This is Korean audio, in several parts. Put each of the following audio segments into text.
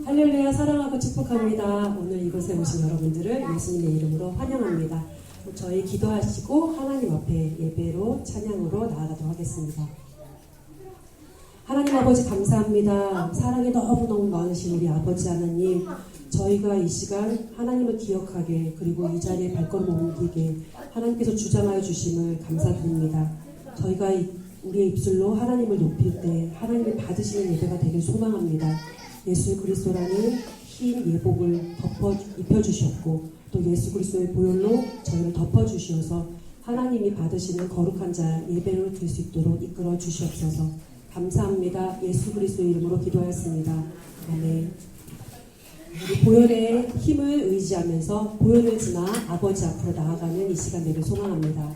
할렐루야, 사랑하고 축복합니다. 오늘 이곳에 오신 여러분들을 예수님의 이름으로 환영합니다. 저희 기도하시고 하나님 앞에 예배로 찬양으로 나아가도록 하겠습니다. 하나님 아버지 감사합니다. 사랑이 너무너무 많으신 우리 아버지 하나님, 저희가 이 시간 하나님을 기억하게, 그리고 이 자리에 발걸음 옮기게 하나님께서 주장하여 주심을 감사드립니다. 저희가 우리의 입술로 하나님을 높일 때 하나님이 받으시는 예배가 되길 소망합니다. 예수 그리스도라는 흰 예복을 입혀주셨고, 또 예수 그리스도의 보혈로 저희를 덮어주시어서 하나님이 받으시는 거룩한 자 예배를 드릴 수 있도록 이끌어 주시옵소서. 감사합니다. 예수 그리스도의 이름으로 기도하였습니다. 아멘. 우리 보혈의 힘을 의지하면서 보혈을 지나 아버지 앞으로 나아가는 이 시간 되길 소망합니다.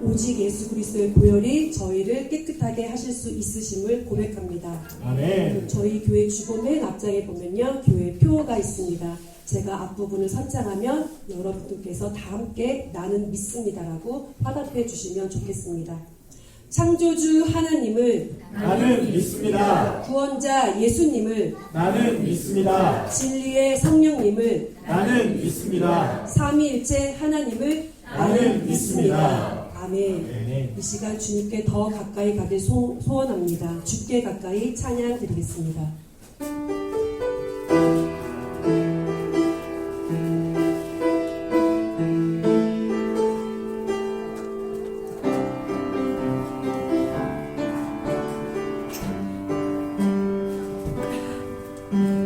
오직 예수 그리스도의 보혈이 저희를 깨끗하게 하실 수 있으심을 고백합니다. 아멘. 저희 교회 주보 맨 앞장에 보면요, 교회 표가 있습니다. 제가 앞부분을 선창하면 여러분들께서 다 함께 나는 믿습니다라고 화답해 주시면 좋겠습니다. 창조주 하나님을 나는 믿습니다. 구원자 예수님을 나는 믿습니다. 진리의 성령님을 나는 믿습니다. 삼위일체 하나님을 나는 믿습니다. 아멘. 네. 이 시간 주님께 더 가까이 가길 소원합니다. 주께 가까이 찬양 드리겠습니다.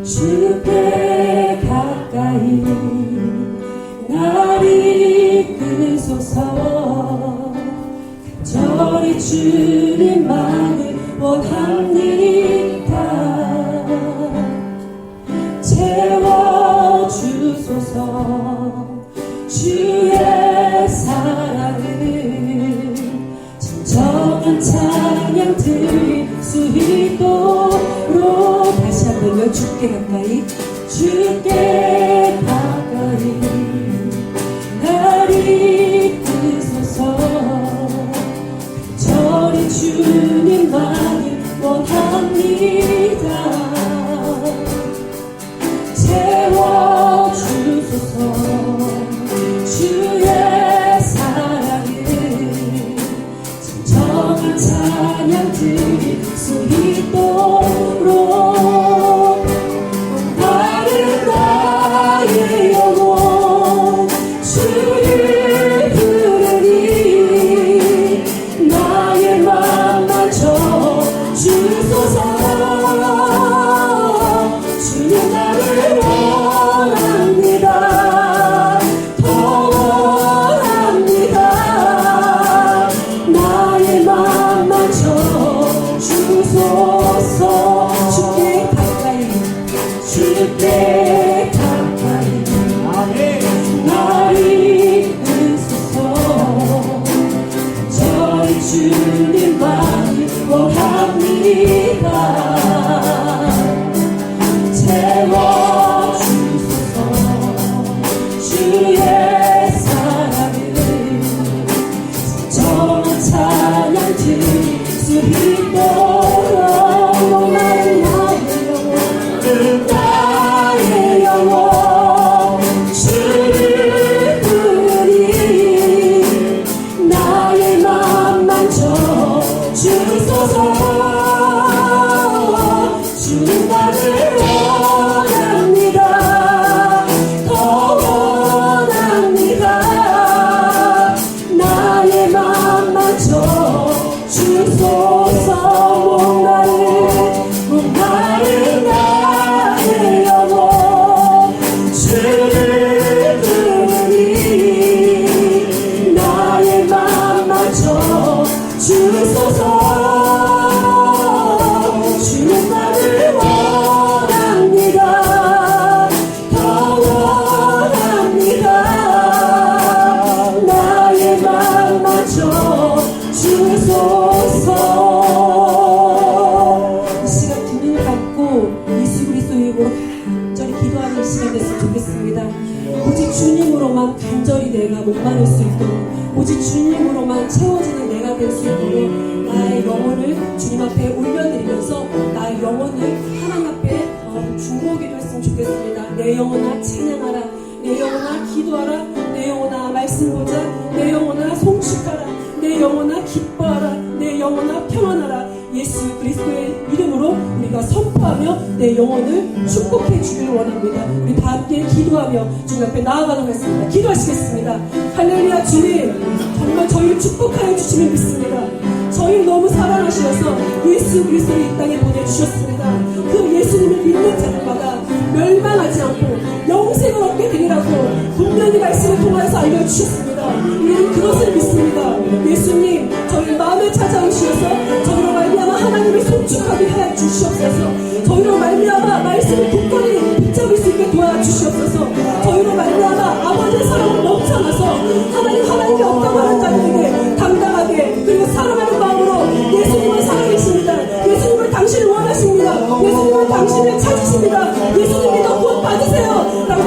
주께 가까이 날 이끄소서 간절히 주님만을 원합니다. 채워주소서 주의 사랑을 진정한 찬양 드릴 수 있도록 다시 한번요. 주께 가까이 주께 가까이 날 이끄소서 저리 주님만을 원합니다. 채워주소서 주의 사랑을 진정한 찬양 드릴 수 있도록 나는 나의 영혼 주를 부르니 나의 맘만 주소서. 주님 나를 원합니다. 더 원합니다. 나의 맘만 주소서. 주께 가까이 주께 가까이 날 이끄소서 저희 주님만을 원합니다. 채워주소서 주의 사랑을 정한 찬양 드릴 수 있도록 나의 영혼 주를 부르니 나의 맘만 주소서. 주는 나를 원합니다. 더 원합니다. 나의 맘만 주소서. 목마른 나의 영혼 주를 부르니 나의 맘만 주소서. 주는 나를 원합니다. 더 원합니다. 나의 맘만 주소서. 이 시간 분을 받고 예수 그리스도의 이름으로 간절히 기도하는 이 시간 됐으면 좋겠습니다. 오직 주님으로만 간절히 내가 목마를 수 있도록, 오직 주님으로만 채워지는 내가 될 수 있도록 나의 영혼을 주님 앞에 올려드리면서 나의 영혼을 하나님 앞에 중보기도 했으면 좋겠습니다. 내 영혼아 찬양하라. 내 영혼아 기도하라. 내 영혼아 말씀 보자. 내 영혼아 송축하라. 내 영혼아 기뻐하라. 내 영혼아 평안하라. 예수 그리스도의 이름으로 우리가 선포하며 내 영혼을 축복해 주기를 원합니다. 우리 다 함께 기도하며 주님 앞에 나아가도록 하겠습니다. 기도하시겠습니다. 할렐루야. 주님 정말 저희를 축복하여 주시면 믿습니다. 저희를 너무 사랑하셔서 예수 그리스도를 이 땅에 보내주셨습니다. 그 예수님을 믿는 자들마다 멸망하지 않고 영생을 얻게 되리라고 분명히 말씀을 통해서 알려주셨습니다. 우리는 그것을 믿습니다. 예수님 저희 마음에 찾아오셔서 저희로 말미암아 하나님을 송축하게 해 주시옵소서. 저희로 말미암아 말씀을 굳건히 붙잡을 수 있게 도와주시옵소서. 저희로 말미암아 아버지의 사랑을 넘쳐나서 하나님이 없다고 하는 자들에게 당당하게 그리고 사랑하는 마음으로 예수님을 사랑하십니다. 예수님을 당신을 원하십니다. 예수님을 당신을 찾으십니다. 예수님께서 구원 받으세요 라고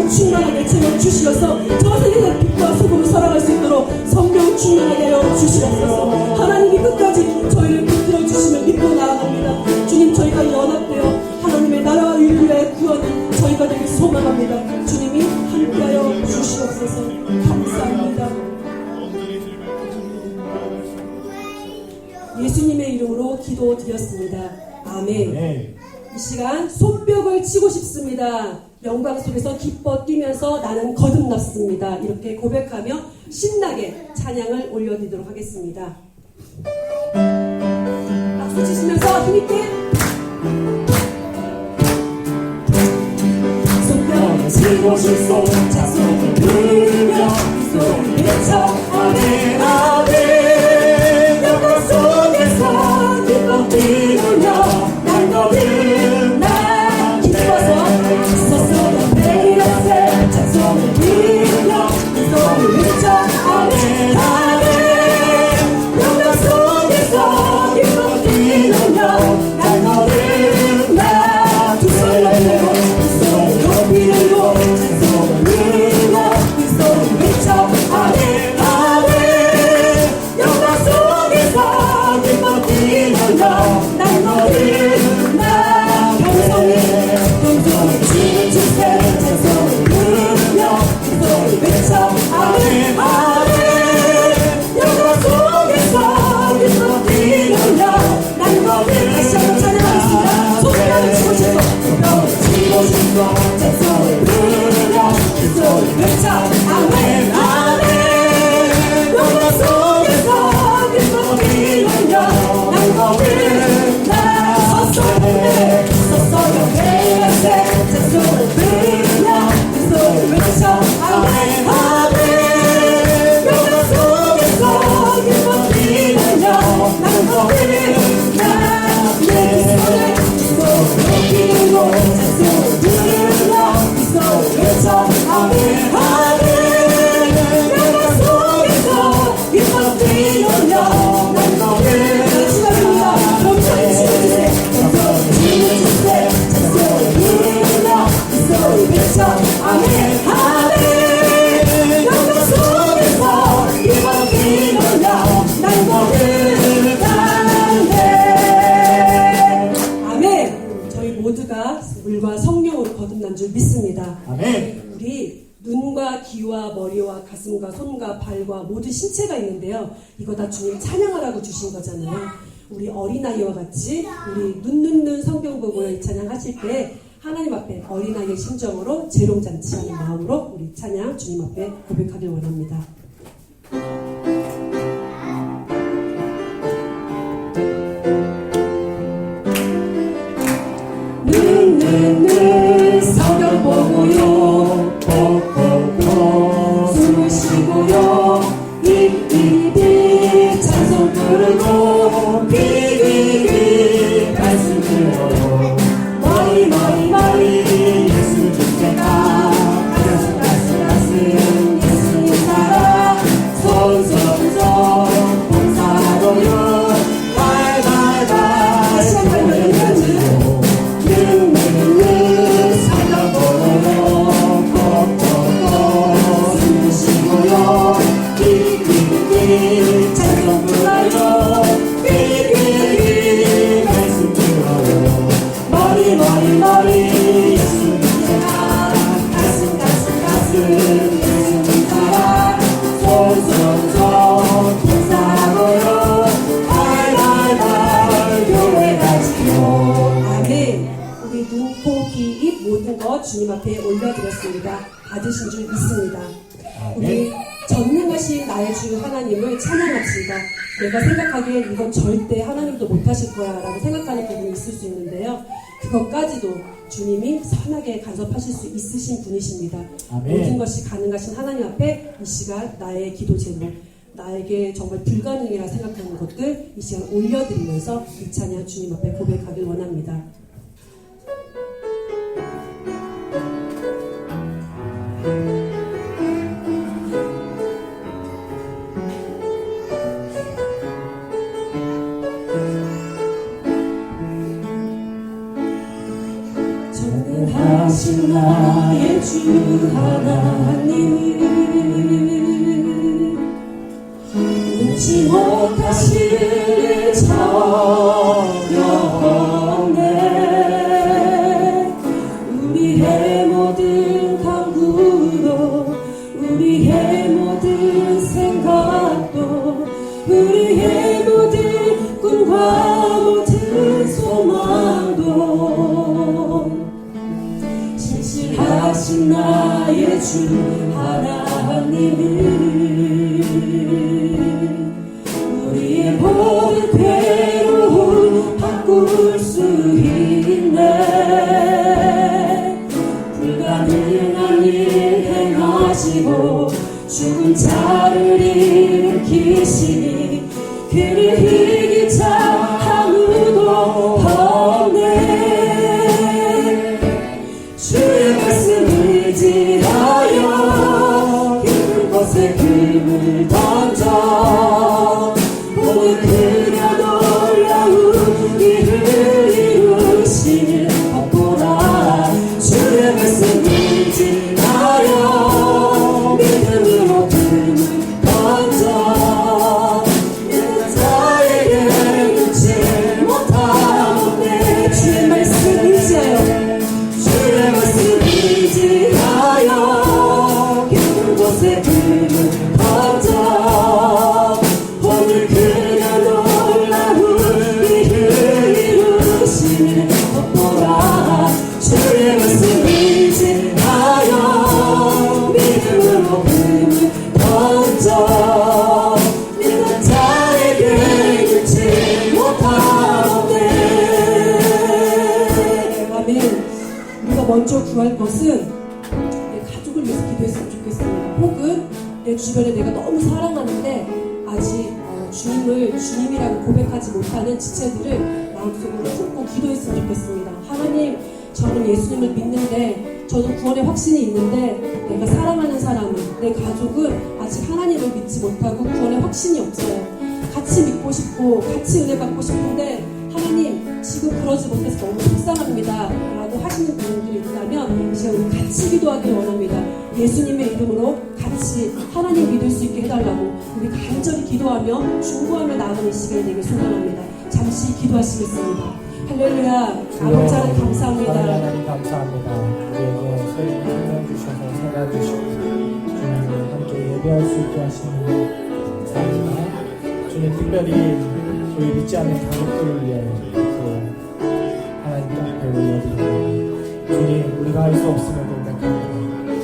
성령 충만하게 채워 주시어서 저 세상의 빛과 소금을 살아갈 수 있도록 성령 충만하게 하여 주시옵소서. 하나님이 끝까지 저희를 붙들어 주심을 믿고 나아갑니다. 주님, 저희가 연합되어 하나님의 나라와 인류의 구원을 저희가 되길 소망합니다. 주님이 함께하여 주시옵소서. 감사합니다. 예수님의 이름으로 기도드렸습니다. 아멘. 네. 이 시간 손뼉을 치고 싶습니다. 영광 속에서 기뻐 뛰면서 나는 거듭났습니다. 이렇게 고백하며 신나게 찬양을 올려드리도록 하겠습니다. 박수 치시면서 힘있게 손뼉을 치고 싶소 찬송을 부르며 소리 외쳐 아멘 아멘. 영광 속에서 기뻐 뛰며 난 거듭나 기뻐서 서서 매일 앞에 찬송을 부르며 소리 외쳐 아멘 아멘. 영광 속에서 기뻐 뛰며 난 거듭나 두 손을 들고 두 손을 높이 들고 찬송을 부르며 소리 외쳐 아멘 아멘. 영광 속에서 기뻐 뛰며 난 거듭나 평소에 춤을 추세 찬송을 부르며 소리 외쳐 아멘 아멘. 영광 속에서 기뻐 뛰며 난 거듭나 다시 한번 찬양하겠습니다. 손뼉을 치고 싶어 손뼉을 치고 싶어 찬송을 부르며 소리 외쳐 아멘 아멘. 영광 속에서 기뻐 뛰며 난 거듭나 서서 매일새 찬송을 부르며 소리 외쳐 아멘 아멘. 영광 속에서 기뻐 뛰며 난 거듭나 내 손을 높이 들고 찬송을 부르며 소리 외쳐 아멘 아멘. 영광 속에서 기뻐 뛰며 난 거듭나 축하합니다. 넘쳐는 춤을 주세 넘쳐는 춤을 주세 찬송을 부르며 소리 외쳐 아멘 아멘. 영광 속에서 기뻐 뛰며 난 거듭나네. 아멘. 저희 모두가 물과 성령으로 거듭난 줄 믿습니다. 아멘. 우리 눈과 귀와 머리와 가슴과 손과 발과 모든 신체가 있는데요. 이거 다 주님 찬양하라고 주신 거잖아요. 우리 어린아이와 같이 우리 눈 성경 보고 이 찬양 하실 때 하나님 앞에 어린아이의 심정으로 재롱잔치하는 마음으로 우리 찬양 주님 앞에 고백하길 원합니다. 눈 성경 보고요 숨을 쉬고요 입 찬송 부르고 귀 말씀 들어요 머리 예수 주세가 가슴 예수님 살아 손 봉사하고요 발발발 시작하면 눈 성경 보고요 숨을 쉬고요 귀 찬송 불러요 귀 말씀 들어요 머리 예수님 제가 가슴 예수님 살아 손 봉사하고요 발발발 교회 가지요. 아멘. 우리 눈, 코, 귀, 입 모든 것 주님 앞에 올려드렸습니다. 받으신 줄 믿습니다. 우리 전능하신 나의 주 하나님을 찬양합시다. 내가 생각하기엔 이건 절대 하나님도 못하실 거야 라고 생각하는 부분이 있을 수 있는데요. 그것까지도 주님이 선하게 간섭하실 수 있으신 분이십니다. 아멘. 모든 것이 가능하신 하나님 앞에 이 시간 나의 기도 제목, 나에게 정말 불가능이라 생각하는 것들 이 시간 올려드리면서 이 찬양 주님 앞에 고백하길 원합니다. 전능하신 나의 주 하나님 눈치 못하실 자녀네 우리의 모든 강구도 우리의 모든 생각도 우리의 모든 꿈과 모든 소망도 신실하신 나의 주 하나님은 우리의 모든 괴로움 바꿀 수 있네 불가능한 일 행하시고 죽은 자를 일으키시니 그를 이길 자 아무도 없네 주의 말씀 의지하여 깊은 곳에 금을 던져 오늘 그가 놀라운 일을 이루시는 법보다 주의 말씀 의지하여 믿음으로 금을 던져 믿는 자에게 눈치 못하네 주의 말씀 의지하여 주의 말씀 의지하여 깊은 곳에 금을 던져 오늘 그가 놀라운 일을 이루시는 법보다 주의 말씀 의지하여 믿음으로 금을 던져 믿는 자에게 눈치 못하네 아멘 우리가 먼저 구할 것은 내 가족을 위해서 기도했으면 좋겠습니다. 혹은 내 주변에 내가 너무 사랑하는데 아직 주님을 주님이라고 고백하지 못하는 지체들을 마음속으로 품고 기도했으면 좋겠습니다. 하나님, 저는 예수님을 믿는데 저는 구원의 확신이 있는데 내가 사랑하는 사람은 내 가족은 아직 하나님을 믿지 못하고 구원의 확신이 없어요. 같이 믿고 싶고 같이 은혜 받고 싶은데 하나님 지금 그러지 못해서 너무 속상합니다 라고 하시는 분들이 있다면 이제 우리 같이 기도하기를 원합니다. 예수님의 이름으로 같이 하나님 믿을 수 있게 해달라고 우리 간절히 기도하며 중보하며 나아가는 시간이 되길 소망합니다. 잠시 기도하시겠습니다. 할렐루야. 아버지 하나님 감사합니다. 하나님 감사합니다. 우리에게 새로운 생명 주셔서 살아주시고 주님을 함께 예배할 수 있게 하시는 감사합니다. 주님 특별히 저희 믿지 않는 가족들을 위해 하나님 앞에 올려드립니다. 주님 우리가 할 수 없음에도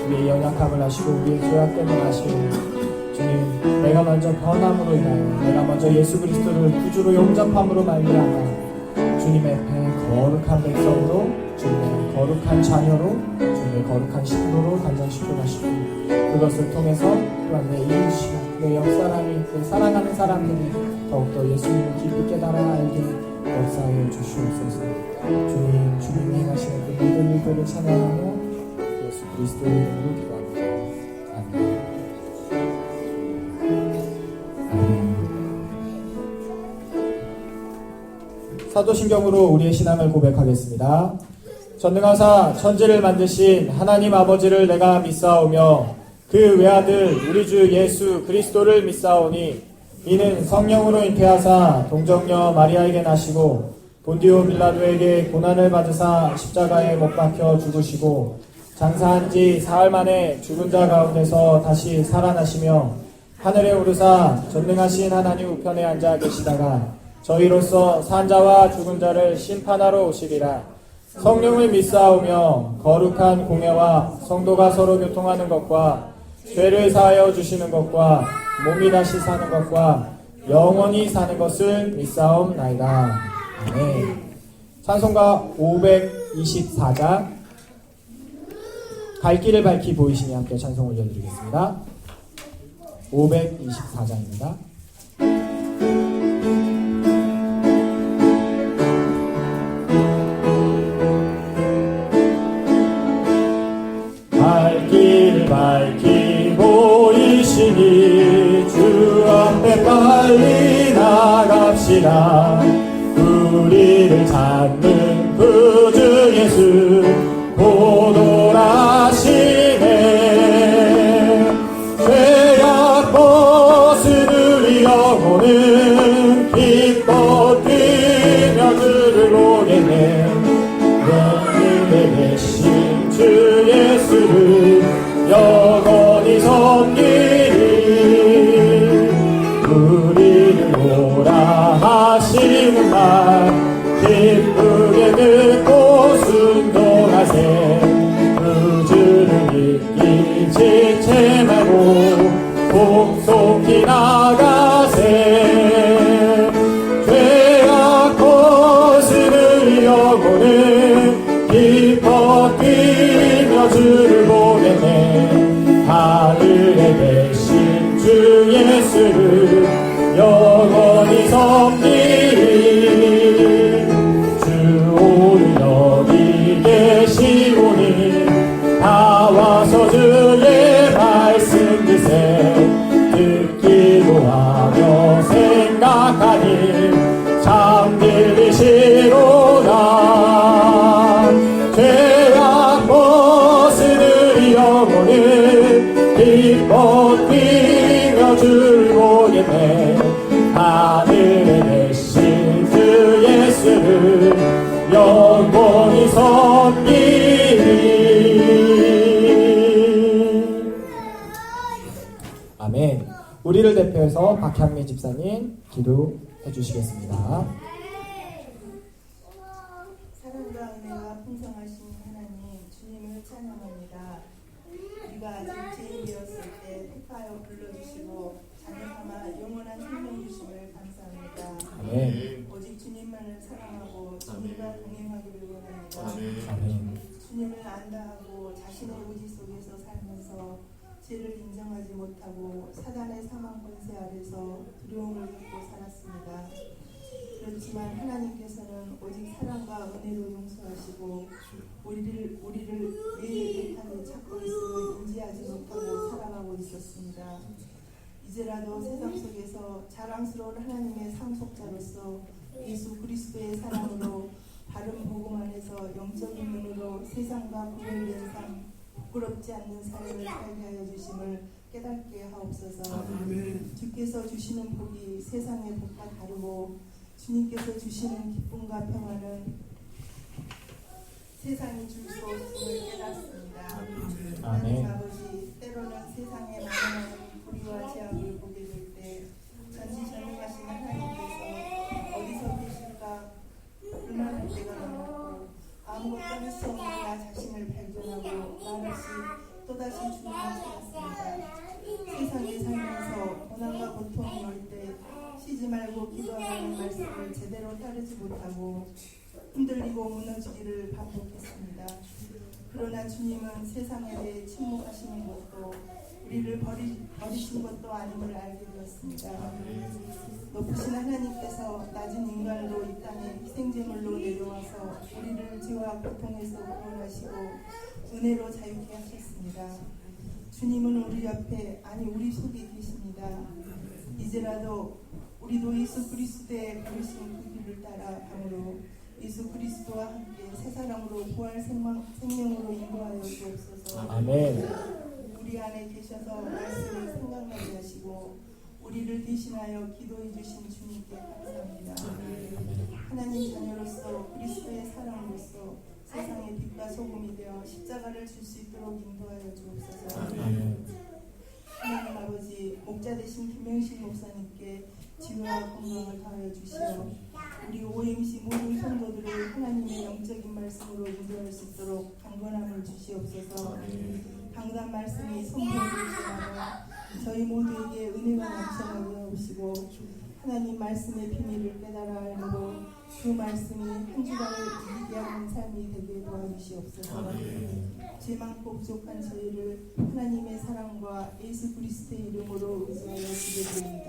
우리의 연약함을 아시고 우리의 죄악됨을 아시고 주님 내가 먼저 변함으로 인하여 내가 먼저 예수 그리스도를 구주로 영접함으로 말미암아 주님의 배 거룩한 백성으로 주님의 거룩한 자녀로 주님의 거룩한 식구로 단장시켜 가시고 그것을 통해서 또한 내 이웃이나 내 옆사람이 내 사랑하는 사람들이 더욱더 예수님을 깊이 깨달아 알게 역사해 주시옵소서. 주님이 행하시는 그 모든 일들을 찬양하며 예수 그리스도의 이름으로 기도합니다. 아멘. 사도신경으로 우리의 신앙을 고백하겠습니다. 전능하사 천지를 만드신 하나님 아버지를 내가 믿사오며 그 외아들 우리 주 예수 그리스도를 믿사오니 이는 성령으로 잉태하사 동정녀 마리아에게 나시고 본디오 빌라도에게 고난을 받으사 십자가에 못 박혀 죽으시고 장사한 지 사흘 만에 죽은 자 가운데서 다시 살아나시며 하늘에 오르사 전능하신 하나님 우편에 앉아 계시다가 저희로서 산 자와 죽은 자를 심판하러 오시리라. 성령을 믿사오며 거룩한 공예와 성도가 서로 교통하는 것과 죄를 사하여 주시는 것과 몸이 다시 사는 것과 영원히 사는 것을 믿사옵나이다. 아멘. 찬송가 524장 갈 길을 밝히 보이시니 함께 찬송 올려드리겠습니다. 524장입니다. 갈 길을 밝히 보이시니 주 앞에 빨리 나갑시다. 우리를 찾는 구주 예수 곧 오라시네. 영원히 섬기리. 우리를 오라 하시는 말 기쁘게 듣고 순종하세. 그 주를 믿기 지체 말고 복속히 나가세. 죄악 벗으는 영혼은 기뻐 뛰며 주를 보겠네. 하늘에 계신 주 예수를 영원히 섬기리. 주 오늘 여기 계시오니 다 와서 주의 말씀 드세. 듣기도 하며 생각하니 잠들리시로다. 죄악 벗으는 영혼은 기뻐 뛰며 주를 보겠네. 하늘에 계신 주 예수를 영원히 섬기리. 아멘. 우리를 대표해서 박향미 집사님 기도해 주시겠습니다. 사랑과 은혜가 풍성하신 하나님, 주님을 찬양합니다. 우리가 아직 죄인되었을 때 택하여 불러주시고 자녀삼아 영원한 생명 주심을 감사합니다. 아멘. 오직 주님만을 사랑하고 주님과 동행하기를 원합니다. 아멘. 주님을 안다 하고 자신의 의지 속에서 살면서 죄를 인정하지 못하고 사단의 사망 권세 아래서 두려움을 갖고 살았습니다. 그렇지만 하나님께서는 오직 사랑과 은혜로 용서하시고 우리를 매일 애타게 찾고 있음을 인지하지 못하고 살아가고 있었습니다. 이제라도 세상 속에서 자랑스러운 하나님의 상속자로서 예수 그리스도의 사랑으로 바른 복음 안에서 영적인 눈으로 세상과 구별된 삶, 부끄럽지 않는 삶을 살게 하여 주심을 깨닫게 하옵소서. 주께서 주시는 복이 세상의 복과 다르고 주님께서 주시는 기쁨과 평안은 세상이 줄 수 없음을 깨닫습니다. 하나님 아버지, 때로는 세상에 많은 불의와 제약을 보게 될 때 전지전능하신 하나님께서 어디서 계실까 불만할 때가 많았고 아무것도 할 수 없는 나 자신을 발견하고 말없이 또다시 주님을 찾았습니다. 세상에 살면서 고난과 고통이 올 때 쉬지 말고 기도하는 말씀을 제대로 따르지 못하고 흔들리고 무너지기를 반복했습니다. 그러나 주님은 세상에 대해 침묵하시는 것도 우리를 버리신 것도 아님을 알게 되었습니다. 높으신 하나님께서 낮은 인간으로 이 땅에 희생제물로 내려와서 우리를 죄와 고통에서 구원하시고 은혜로 자유케 하셨습니다. 주님은 우리 옆에, 아니 우리 속에 계십니다. 이제라도 우리도 예수 그리스도의 부르신 그 길을 따라 가므로 예수 그리스도와 함께 새 사랑으로 부활 생명으로 인도하여 주옵소서. 아멘. 우리 안에 계셔서 말씀을 생각나게 하시고 우리를 대신하여 기도해 주신 주님께 감사합니다. 하나님 자녀로서 그리스도의 사랑으로서 세상의 빛과 소금이 되어 십자가를 줄 수 있도록 인도하여 주옵소서. 하나님 아버지, 목자 되신 김영식 목사님께 지혜와 건강을 더하여 주시어 우리 OMC 모든 성도들을 하나님의 영적인 말씀으로 인도할 수 있도록 강건함을 주시옵소서. 강단 말씀이 선포되시나며 저희 모두에게 은혜가 넘쳐나게 하옵시고 하나님 말씀의 비밀을 깨달아 알므로 그 말씀이 한 주간을 이기게 하는 삶이 되게 도와주시옵소서. 죄 많고 부족한 저희를 하나님의 사랑과 예수 그리스도의 이름으로 의지하여 기도드립니다.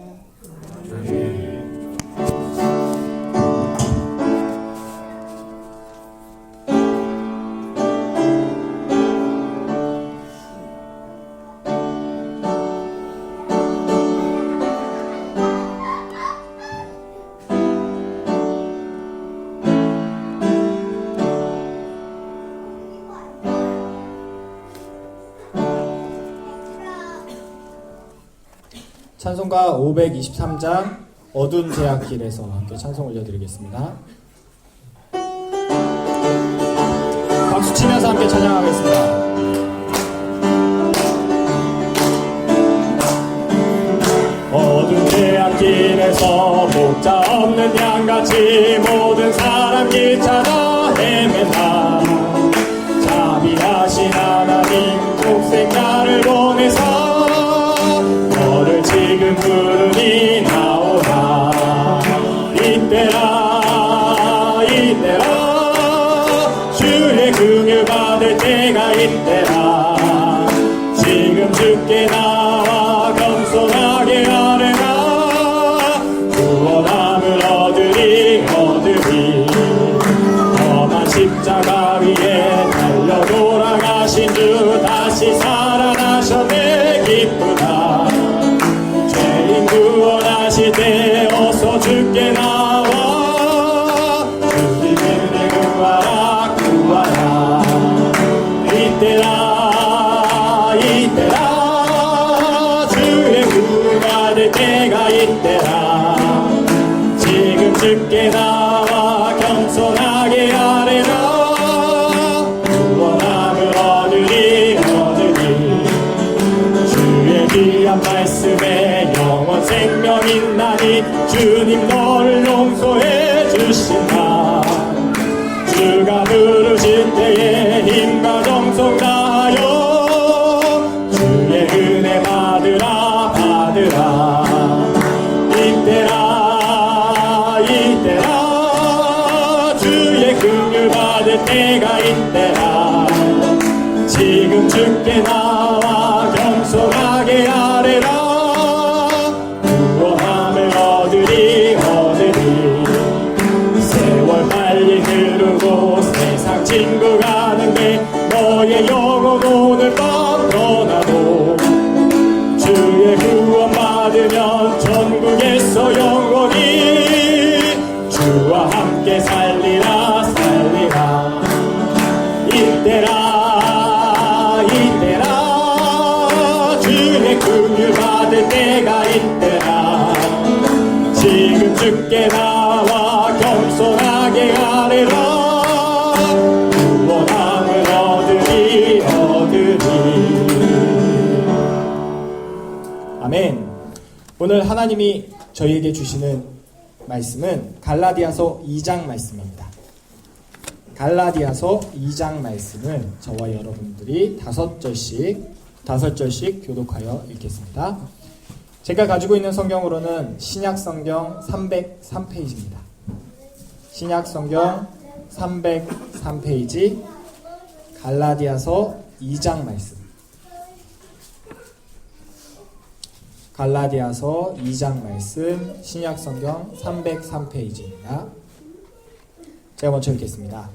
찬송가 523장 어두운 제약길에서 함께 찬송 올려드리겠습니다. 박수 치면서 함께 찬양하겠습니다. 앞길에서 목자 없는 양같이 모든 사람이 찾아 헤맨다. 자비하신 하나님 독생자를 보내사 너를 지금 부르니 나오라. 이때라 이때라 주의 긍휼 받을 때가 이때라. 지금 주께 나와 겸손하게 아뢰라. 구원함을 얻으리 험한 십자가 위에 달려 돌아가신 주 다시 살아나셨네. 기쁘다. 죄인 구원하실 때 어서 주께 나와. 주님 은혜 구하라 구하라. 이때라 이때라 주의 구원 받을 때가 이때라. 지금 주께 나와 겸손하게 아뢰라. 구원함을 얻으리 주의 귀한 말씀에 영원 생명 있나니 주님 너를 용서해 주신다. 주가 부르실 때에 힘과 정성 다하여 주의 은혜 받으라 받으라. 이때라 이때라 주의 긍휼 받을 때가 이때라. 지금 주께 나와 겸손하게 아뢰라. 구원함을 얻으리 세월 빨리 흐르고 세상 친구 가는데 너의 영혼 오늘 밤 떠나도 주의 구원 받으면 천국에서 영원히 주와 함께 살리라 살리라. 이때라 이때라 주의 긍휼 받을 때가 이때라. 지금 주께 나와 겸손하게 아뢰라. 구원함을 얻으리 아멘. 오늘 하나님이 저희에게 주시는 말씀은 갈라디아서 2장 말씀입니다. 갈라디아서 2장 말씀을 저와 여러분들이 5절씩 교독하여 읽겠습니다. 제가 가지고 있는 성경으로는 신약성경 303페이지입니다. 신약성경 303페이지 갈라디아서 2장 말씀. 갈라디아서 2장 말씀 신약성경 303페이지입니다. 제가 먼저 읽겠습니다.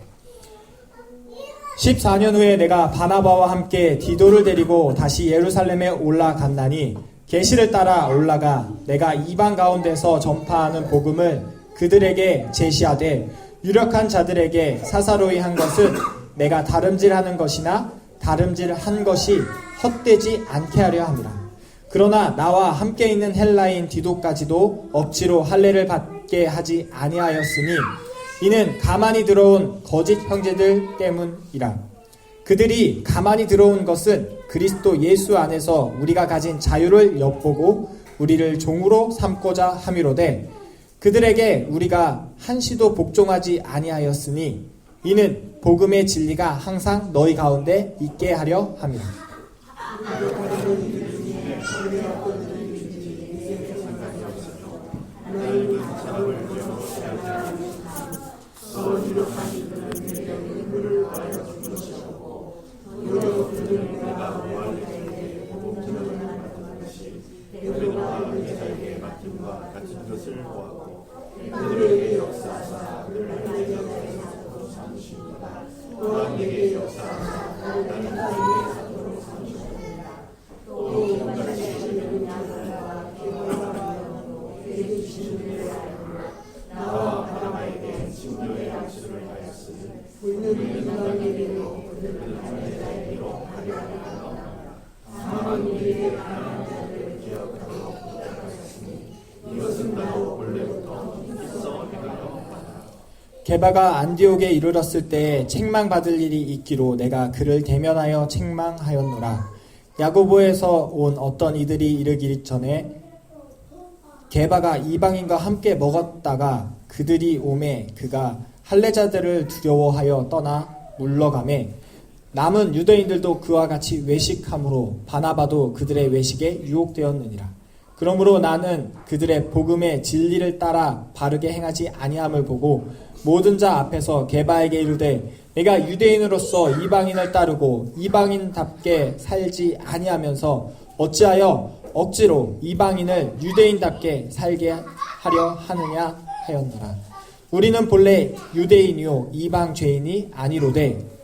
14년 후에 내가 바나바와 함께 디도를 데리고 다시 예루살렘에 올라갔나니 계시를 따라 올라가 내가 이방 가운데서 전파하는 복음을 그들에게 제시하되 유력한 자들에게 사사로이 한 것은 내가 다름질하는 것이나 다름질한 것이 헛되지 않게 하려 함이라. 그러나 나와 함께 있는 헬라인 디도까지도 억지로 할례를 받게 하지 아니하였으니 이는 가만히 들어온 거짓 형제들 때문이라. 그들이 가만히 들어온 것은 그리스도 예수 안에서 우리가 가진 자유를 엿보고 우리를 종으로 삼고자 함이로되 그들에게 우리가 한시도 복종하지 아니하였으니 이는 복음의 진리가 항상 너희 가운데 있게 하려 함이라. 게바가 안디옥에 이르렀을 때 책망받을 일이 있기로 내가 그를 대면하여 책망하였노라. 야고보에서 온 어떤 이들이 이르기 전에 게바가 이방인과 함께 먹었다가 그들이 오매 그가 할례자들을 두려워하여 떠나 물러가매 남은 유대인들도 그와 같이 외식함으로 바나바도 그들의 외식에 유혹되었느니라. 그러므로 나는 그들의 복음의 진리를 따라 바르게 행하지 아니함을 보고 모든 자 앞에서 게바에게 이르되 내가 유대인으로서 이방인을 따르고 이방인답게 살지 아니하면서 어찌하여 억지로 이방인을 유대인답게 살게 하려 하느냐 하였노라. 우리는 본래 유대인이요 이방 죄인이 아니로되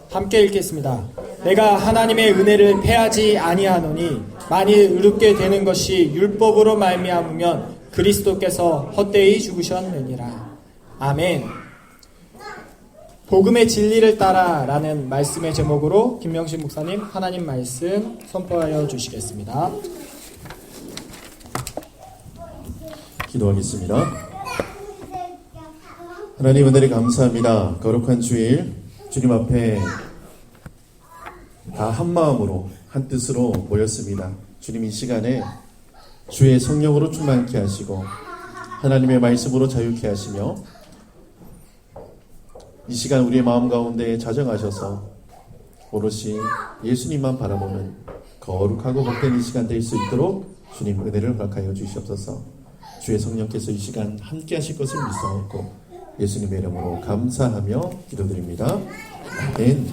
함께 읽겠습니다. 내가 하나님의 은혜를 패하지 아니하노니 만일 의롭게 되는 것이 율법으로 말미암으면 그리스도께서 헛되이 죽으셨느니라. 아멘. 복음의 진리를 따라 라는 말씀의 제목으로 김명신 목사님 하나님 말씀 선포하여 주시겠습니다. 기도하겠습니다. 하나님 은혜를 감사합니다. 거룩한 주일 주님 앞에 다 한마음으로 한뜻으로 모였습니다. 주님 이 시간에 주의 성령으로 충만케 하시고 하나님의 말씀으로 자유케 하시며 이 시간 우리의 마음 가운데 자정하셔서 오롯이 예수님만 바라보는 거룩하고 복된 이 시간 될 수 있도록 주님 은혜를 허락하여 주시옵소서. 주의 성령께서 이 시간 함께 하실 것을 믿사옵고 예수님의 이름으로 감사하며 기도드립니다. 아멘.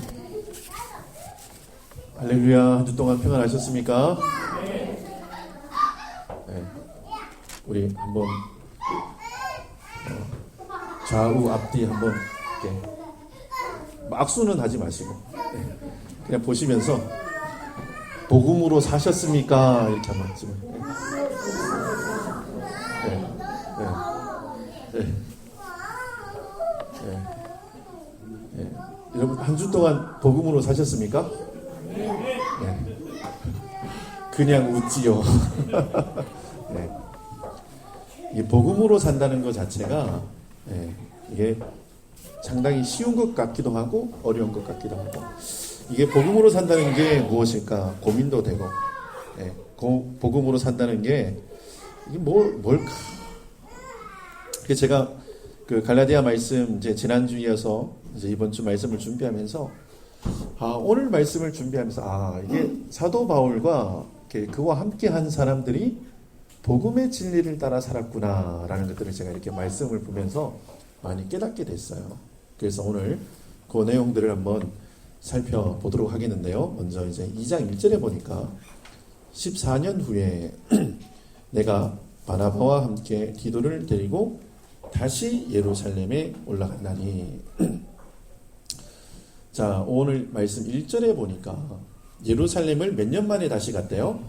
할렐루야. 한 주 동안 평안하셨습니까? 네. 우리 한번 좌우 앞뒤 한번 이렇게 막수는 하지 마시고 그냥 보시면서 복음으로 사셨습니까? 이렇게 한번 찍어요. 여러분 한 주 동안 복음으로 사셨습니까? 네. 그냥 웃지요. 네. 이 복음으로 산다는 것 자체가 이게 상당히 쉬운 것 같기도 하고 어려운 것 같기도 하고 이게 복음으로 산다는 게 무엇일까 고민도 되고 복음으로 산다는 게 이게 뭘까? 그래서 제가 그 갈라디아 말씀 이제 지난주 이어서 이제 이번 주 말씀을 준비하면서 오늘 말씀을 준비하면서 이게 사도 바울과 그와 함께 한 사람들이 복음의 진리를 따라 살았구나라는 것들을 제가 이렇게 말씀을 보면서 많이 깨닫게 됐어요. 그래서 오늘 그 내용들을 한번 살펴보도록 하겠는데요. 먼저 이제 2장 1절에 보니까 14년 후에 내가 바나바와 함께 디도를 데리고 다시 예루살렘에 올라간다니. 자, 오늘 말씀 1절에 보니까 예루살렘을 몇 년 만에 다시 갔대요?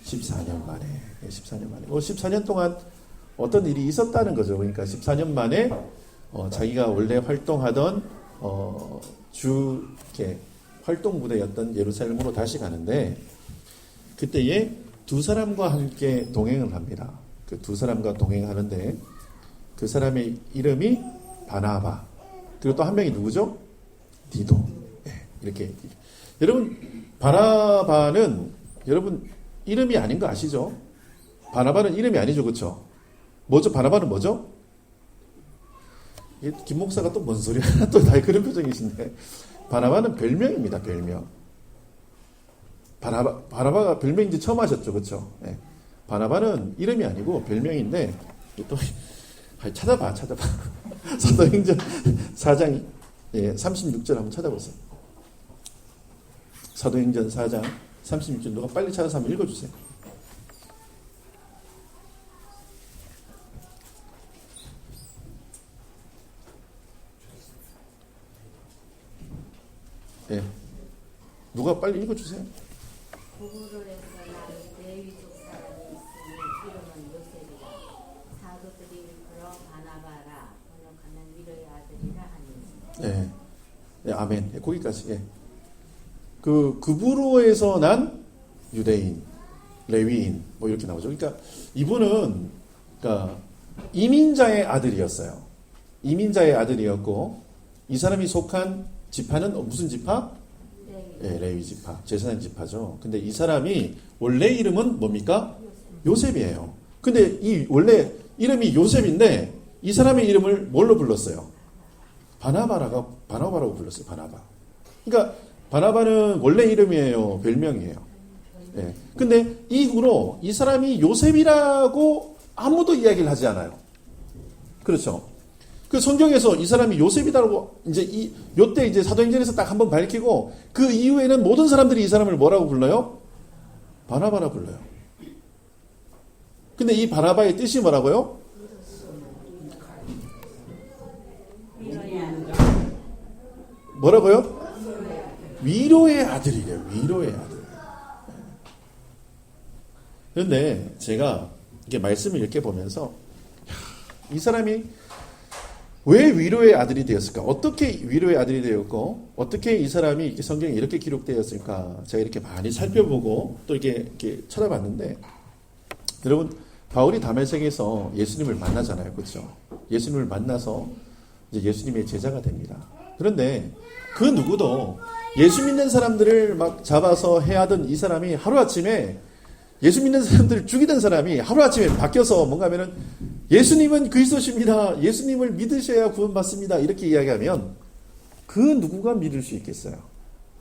14년 만에. 14년 만에. 14년 동안 어떤 일이 있었다는 거죠. 그러니까 14년 만에 자기가 원래 활동하던 이렇게 활동 무대였던 예루살렘으로 다시 가는데 그때에 두 사람과 함께 동행을 합니다. 그 두 사람과 동행하는데 그 사람의 이름이 바나바 그리고 또 한 명이 누구죠? 디도. 이렇게 여러분 바나바는 여러분 이름이 아닌 거 아시죠? 바나바는 이름이 아니죠, 그렇죠? 뭐죠? 바나바는 뭐죠? 김 목사가 또 뭔 소리야? 또 다 그런 표정이신데 바나바는 별명입니다, 별명. 바나바가 별명인지 처음 하셨죠, 그렇죠? 바나바는 이름이 아니고 별명인데 또 찾아봐. 사도행전 4장 36절 한번 찾아보세요. 사도행전 4장 36절 누가 빨리 찾아서 한번 읽어주세요. 예. 누가 빨리 읽어주세요. 고구려에서 난 레위족 사람이 있으니 이름은 요셉이라. 사도들이 일컬어 바나바라 번역하면 위로의 아들이라 하니. 예. 아멘. 거기까지. 예. 그 구브로에서 난 유대인, 레위인 뭐 이렇게 나오죠. 그러니까 이분은 그러니까 이민자의 아들이었어요. 이민자의 아들이었고 이 사람이 속한 지파는 무슨 지파? 예, 레위 지파, 제사장 지파죠. 근데 이 사람이 원래 이름은 뭡니까? 요셉이에요. 근데 이 원래 이름이 요셉인데 이 사람의 이름을 뭘로 불렀어요? 바나바라고 불렀어요. 바나바. 그러니까 바나바는 원래 이름이에요. 별명이에요. 예. 근데 이후로 이 사람이 요셉이라고 아무도 이야기를 하지 않아요. 그렇죠. 그 성경에서 이 사람이 요셉이다라고 요때 이제 사도행전에서 딱 한번 밝히고 그 이후에는 모든 사람들이 이 사람을 뭐라고 불러요? 바나바라 불러요. 근데 이 바나바의 뜻이 뭐라고요? 뭐라고요? 위로의 아들이래요. 위로의 아들. 그런데 제가 이렇게 말씀을 이렇게 보면서 이 사람이 왜 위로의 아들이 되었을까? 어떻게 위로의 아들이 되었고 어떻게 이 사람이 이렇게 성경에 이렇게 기록되었을까? 제가 이렇게 많이 살펴보고 또 이렇게 찾아봤는데 여러분 바울이 다메섹에서 예수님을 만나잖아요. 그렇죠? 예수님을 만나서 이제 예수님의 제자가 됩니다. 그런데 그 누구도 예수 믿는 사람들을 막 잡아서 해하던 이 사람이 하루아침에 예수 믿는 사람들을 죽이던 사람이 하루아침에 바뀌어서 뭔가 하면은 예수님은 그리스도십니다. 예수님을 믿으셔야 구원받습니다. 이렇게 이야기하면 그 누구가 믿을 수 있겠어요?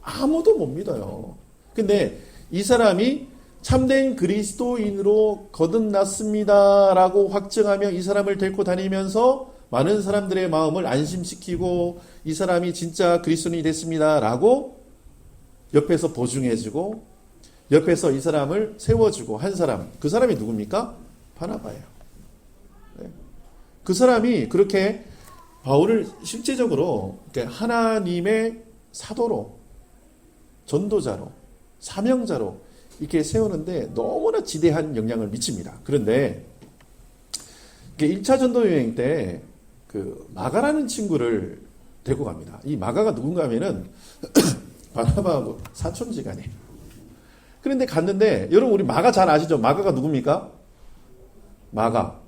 아무도 못 믿어요. 근데 이 사람이 참된 그리스도인으로 거듭났습니다라고 확증하며 이 사람을 데리고 다니면서 많은 사람들의 마음을 안심시키고 이 사람이 진짜 그리스도인이 됐습니다라고 옆에서 보증해주고 옆에서 이 사람을 세워주고 한 사람, 그 사람이 누굽니까? 바나바예요. 네. 그 사람이 그렇게 바울을 실제적으로 하나님의 사도로, 전도자로, 사명자로 이렇게 세우는데 너무나 지대한 영향을 미칩니다. 그런데 1차 전도 여행 때 그 마가라는 친구를 데리고 갑니다. 이 마가가 누군가 하면은 바나바하고 사촌지간이에요. 그런데 갔는데 여러분 우리 마가 잘 아시죠? 마가가 누굽니까? 마가.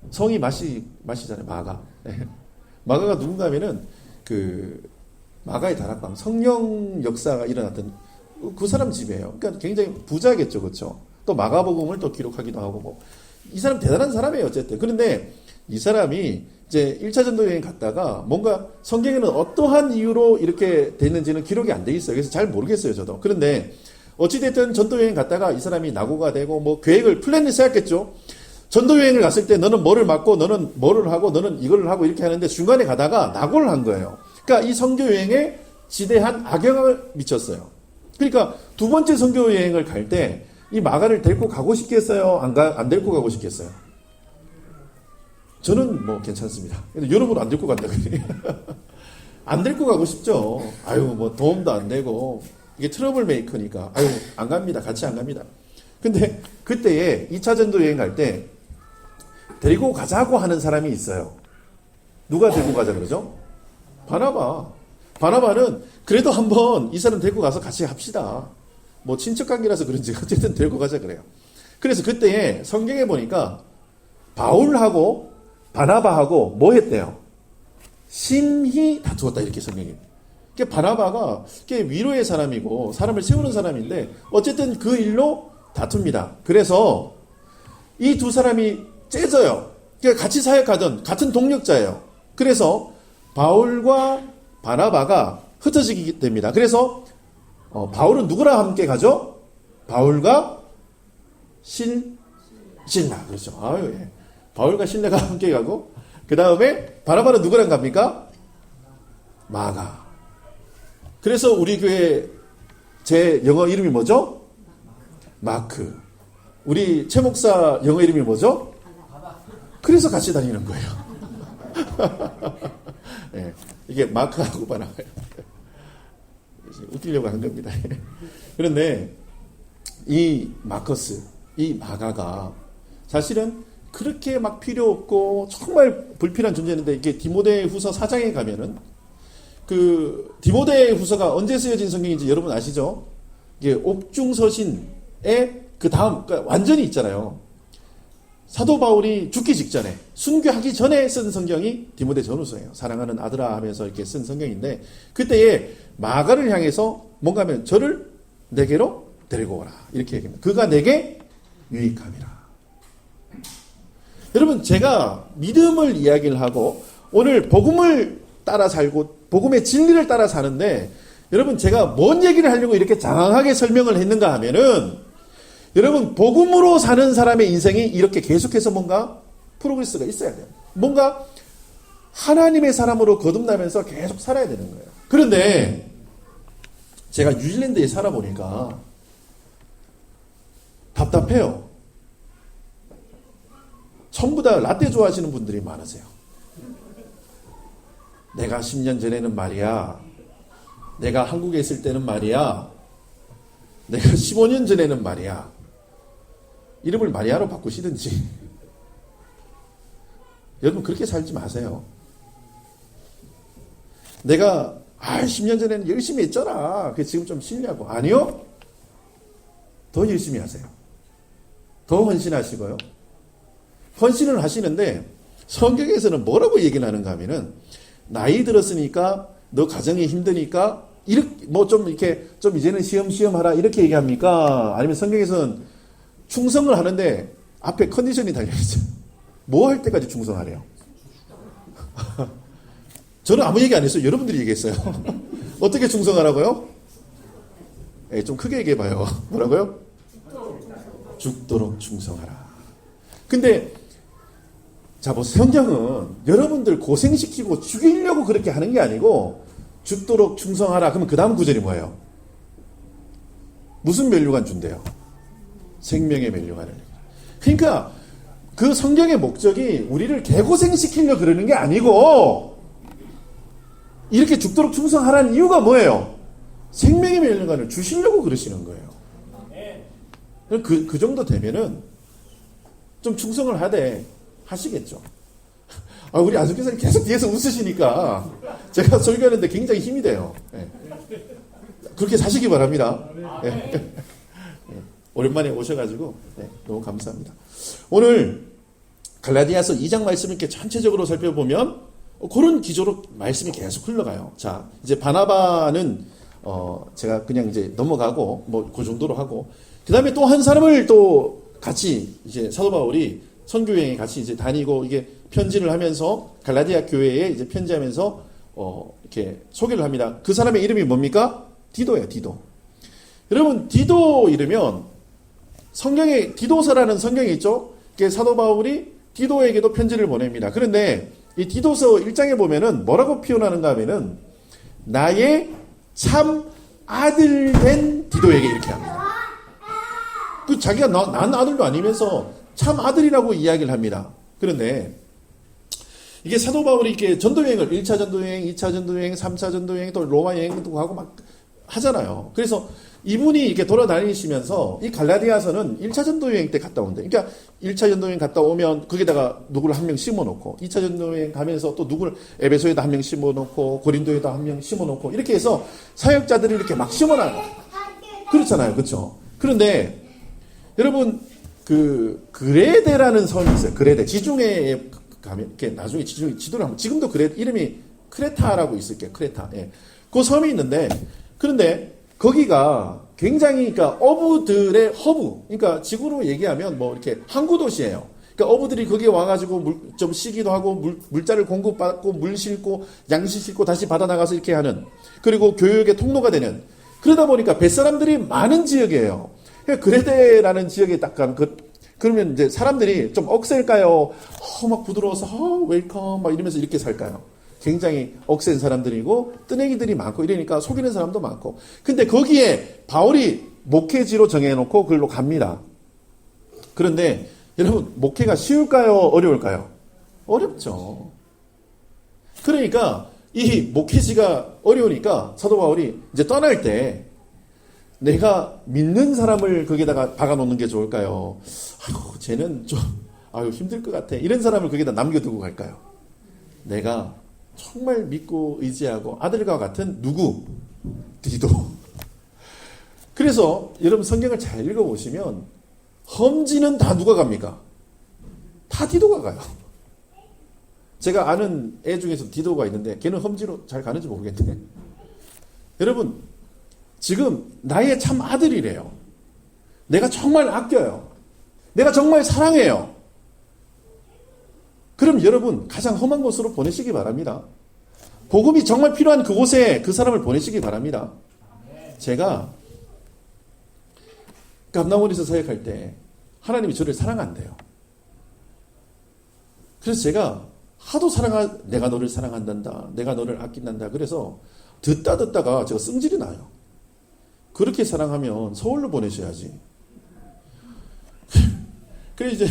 성이 마시잖아요. 마가. 네. 마가가 누군가 하면은 그 마가의 다락방 성령 역사가 일어났던 그 사람 집이에요. 그러니까 굉장히 부자겠죠. 그렇죠? 또 마가복음을 또 기록하기도 하고 뭐. 이 사람 대단한 사람이에요. 어쨌든. 그런데 이 사람이 이제 1차 전도 여행 갔다가 뭔가 성경에는 어떠한 이유로 이렇게 됐는지는 기록이 안 돼 있어요. 그래서 잘 모르겠어요. 저도. 그런데 어찌됐든 전도여행 갔다가 이 사람이 낙오가 되고 뭐 플랜을 세웠겠죠. 전도여행을 갔을 때 너는 뭐를 맡고 너는 뭐를 하고 너는 이걸 하고 이렇게 하는데 중간에 가다가 낙오를 한 거예요. 그러니까 이 선교여행에 지대한 악영향을 미쳤어요. 그러니까 두 번째 선교여행을 갈 때 이 마가를 데리고 가고 싶겠어요? 안 데리고 가고 싶겠어요? 저는 뭐 괜찮습니다. 근데 여러분 안 데리고 간다 그래요. 안 데리고 가고 싶죠. 아유 뭐 도움도 안 되고 이게 트러블 메이커니까 아유 안 갑니다. 같이 안 갑니다. 근데 그때에 2차 전도 여행 갈 때 데리고 가자고 하는 사람이 있어요. 누가 데리고 가자 그러죠? 바나바. 바나바는 그래도 한번 이 사람 데리고 가서 같이 합시다. 뭐 친척 관계라서 그런지 어쨌든 데리고 가자 그래요. 그래서 그때에 성경에 보니까 바울하고 바나바하고 뭐 했대요? 심히 다투었다 이렇게 성경이. 그러니까 바나바가 위로의 사람이고 사람을 세우는 사람인데 어쨌든 그 일로 다툽니다. 그래서 이 두 사람이 째져요. 그러니까 같이 사역하던 같은 동력자예요. 그래서 바울과 바나바가 흩어지게 됩니다. 그래서 바울은 누구랑 함께 가죠? 바울과 신라. 그렇죠. 아유, 예. 바울과 신라가 함께 가고, 그 다음에 바나바는 누구랑 갑니까? 마가. 그래서 우리 교회 제 영어 이름이 뭐죠? 마크. 우리 최 목사 영어 이름이 뭐죠? 그래서 같이 다니는 거예요. 예, 이게 마크하고 바나바예요. 웃기려고 하는 겁니다. 그런데 이 마커스, 이 마가가 사실은 그렇게 막 필요 없고 정말 불필요한 존재인데, 이게 디모데 후서 4장에 가면은 그 디모데 후서가 언제 쓰여진 성경인지 여러분 아시죠? 이게 옥중서신의 그 다음, 그러니까 완전히 있잖아요. 사도 바울이 죽기 직전에, 순교하기 전에 쓴 성경이 디모데 전후서예요. 사랑하는 아들아 하면서 이렇게 쓴 성경인데, 그때에 마가를 향해서 뭔가 하면 저를 내게로 데리고 오라 이렇게 얘기합니다. 그가 내게 유익함이라. 여러분, 제가 믿음을 이야기를 하고 오늘 복음을 따라 살고 복음의 진리를 따라 사는데, 여러분 제가 뭔 얘기를 하려고 이렇게 장황하게 설명을 했는가 하면은, 여러분 복음으로 사는 사람의 인생이 이렇게 계속해서 뭔가 프로그레스가 있어야 돼요. 뭔가 하나님의 사람으로 거듭나면서 계속 살아야 되는 거예요. 그런데 제가 뉴질랜드에 살아보니까 답답해요. 전부 다 라떼 좋아하시는 분들이 많으세요. 내가 10년 전에는 말이야, 내가 한국에 있을 때는 말이야, 내가 15년 전에는 말이야. 이름을 마리아로 바꾸시든지. 여러분 그렇게 살지 마세요. 내가 10년 전에는 열심히 했잖아, 그게 지금 좀 쉬려고. 아니요, 더 열심히 하세요. 더 헌신하시고요. 헌신을 하시는데 성경에서는 뭐라고 얘기를 하는가 하면은, 나이 들었으니까 너 가정이 힘드니까 이렇게 뭐 좀 이렇게 좀 이제는 시험시험 하라 이렇게 얘기합니까? 아니면 성경에서는 충성을 하는데 앞에 컨디션이 달려있죠. 뭐 할 때까지 충성하래요? 저는 아무 얘기 안 했어요. 여러분들이 얘기했어요. 어떻게 충성하라고요? 좀 크게 얘기해봐요. 뭐라고요? 죽도록 충성하라. 근데 자, 뭐 성경은 여러분들 고생시키고 죽이려고 그렇게 하는 게 아니고, 죽도록 충성하라. 그러면 그 다음 구절이 뭐예요? 무슨 면류관 준대요? 생명의 면류관을. 그러니까 그 성경의 목적이 우리를 개고생시키려고 그러는 게 아니고, 이렇게 죽도록 충성하라는 이유가 뭐예요? 생명의 면류관을 주시려고 그러시는 거예요. 그 정도 되면은 좀 충성을 하시겠죠. 우리 안석교사님 계속 뒤에서 웃으시니까 제가 설교하는데 굉장히 힘이 돼요. 네. 그렇게 사시기 바랍니다. 네. 오랜만에 오셔가지고 너무 감사합니다. 오늘 갈라디아서 2장 말씀을 이렇게 전체적으로 살펴보면 그런 기조로 말씀이 계속 흘러가요. 자, 이제 바나바는 제가 그냥 이제 넘어가고 뭐 그 정도로 하고, 그 다음에 또 한 사람을 또 같이 이제 사도 바울이 선교여행에 같이 이제 다니고, 이게 편지를 하면서 갈라디아 교회에 이제 편지하면서 이렇게 소개를 합니다. 그 사람의 이름이 뭡니까? 디도예요, 디도. 여러분, 디도 이르면 성경에 디도서라는 성경이 있죠? 그게 사도 바울이 디도에게도 편지를 보냅니다. 그런데 이 디도서 1장에 보면은 뭐라고 표현하는가 하면은, 나의 참 아들 된 디도에게 이렇게 합니다. 그 자기가 난 아들도 아니면서 참 아들이라고 이야기를 합니다. 그런데 이게 사도 바울이 이렇게 전도여행을 1차 전도여행, 2차 전도여행, 3차 전도여행, 또 로마 여행도 하고 막 하잖아요. 그래서 이분이 이렇게 돌아다니시면서 이 갈라디아서는 1차 전도여행 때 갔다 온대. 그러니까 1차 전도여행 갔다 오면 거기다가 누구를 한 명 심어놓고, 2차 전도여행 가면서 또 누구를 에베소에다 한 명 심어놓고, 고린도에다 한 명 심어놓고, 이렇게 해서 사역자들을 이렇게 막 심어놔요. 그렇잖아요. 그렇죠? 그런데 여러분, 그 그레데라는 섬이 있어요. 그레데. 지중해에 가면 이렇게 나중에 지도를 하면, 지금도 이름이 크레타라고 있을게요. 크레타. 예. 그 섬이 있는데, 그런데 거기가 굉장히, 그러니까 어부들의 허브, 그러니까 지구로 얘기하면 뭐 이렇게 항구 도시예요. 그러니까 어부들이 거기에 와가지고 좀 쉬기도 하고 물자를 공급받고 물 싣고 양식 싣고 다시 바다 나가서 이렇게 하는, 그리고 교육의 통로가 되는, 그러다 보니까 뱃사람들이 많은 지역이에요. 그레데라는 지역에 딱 가면 그러면 이제 사람들이 좀 억셀까요? 막 부드러워서 웰컴 막 이러면서 이렇게 살까요? 굉장히 억센 사람들이고 뜨내기들이 많고 이러니까 속이는 사람도 많고. 근데 거기에 바울이 목회지로 정해놓고 그걸로 갑니다. 그런데 여러분 목회가 쉬울까요? 어려울까요? 어렵죠. 그러니까 이 목회지가 어려우니까 사도 바울이 이제 떠날 때 내가 믿는 사람을 거기다가 박아놓는 게 좋을까요? 아이고 쟤는 좀 힘들 것 같아. 이런 사람을 거기다 남겨두고 갈까요? 내가 정말 믿고 의지하고 아들과 같은 누구? 디도. 그래서 여러분 성경을 잘 읽어보시면 험지는 다 누가 갑니까? 다 디도가 가요. 제가 아는 애 중에서 디도가 있는데 걔는 험지로 잘 가는지 모르겠네. 여러분 지금 나의 참 아들이래요. 내가 정말 아껴요. 내가 정말 사랑해요. 그럼 여러분 가장 험한 곳으로 보내시기 바랍니다. 복음이 정말 필요한 그곳에 그 사람을 보내시기 바랍니다. 제가 감남원에서 사역할 때 하나님이 저를 사랑한대요. 그래서 제가 하도 내가 너를 사랑한단다. 내가 너를 아낀단다. 그래서 듣다가 제가 승질이 나요. 그렇게 사랑하면 서울로 보내셔야지. 그래 이제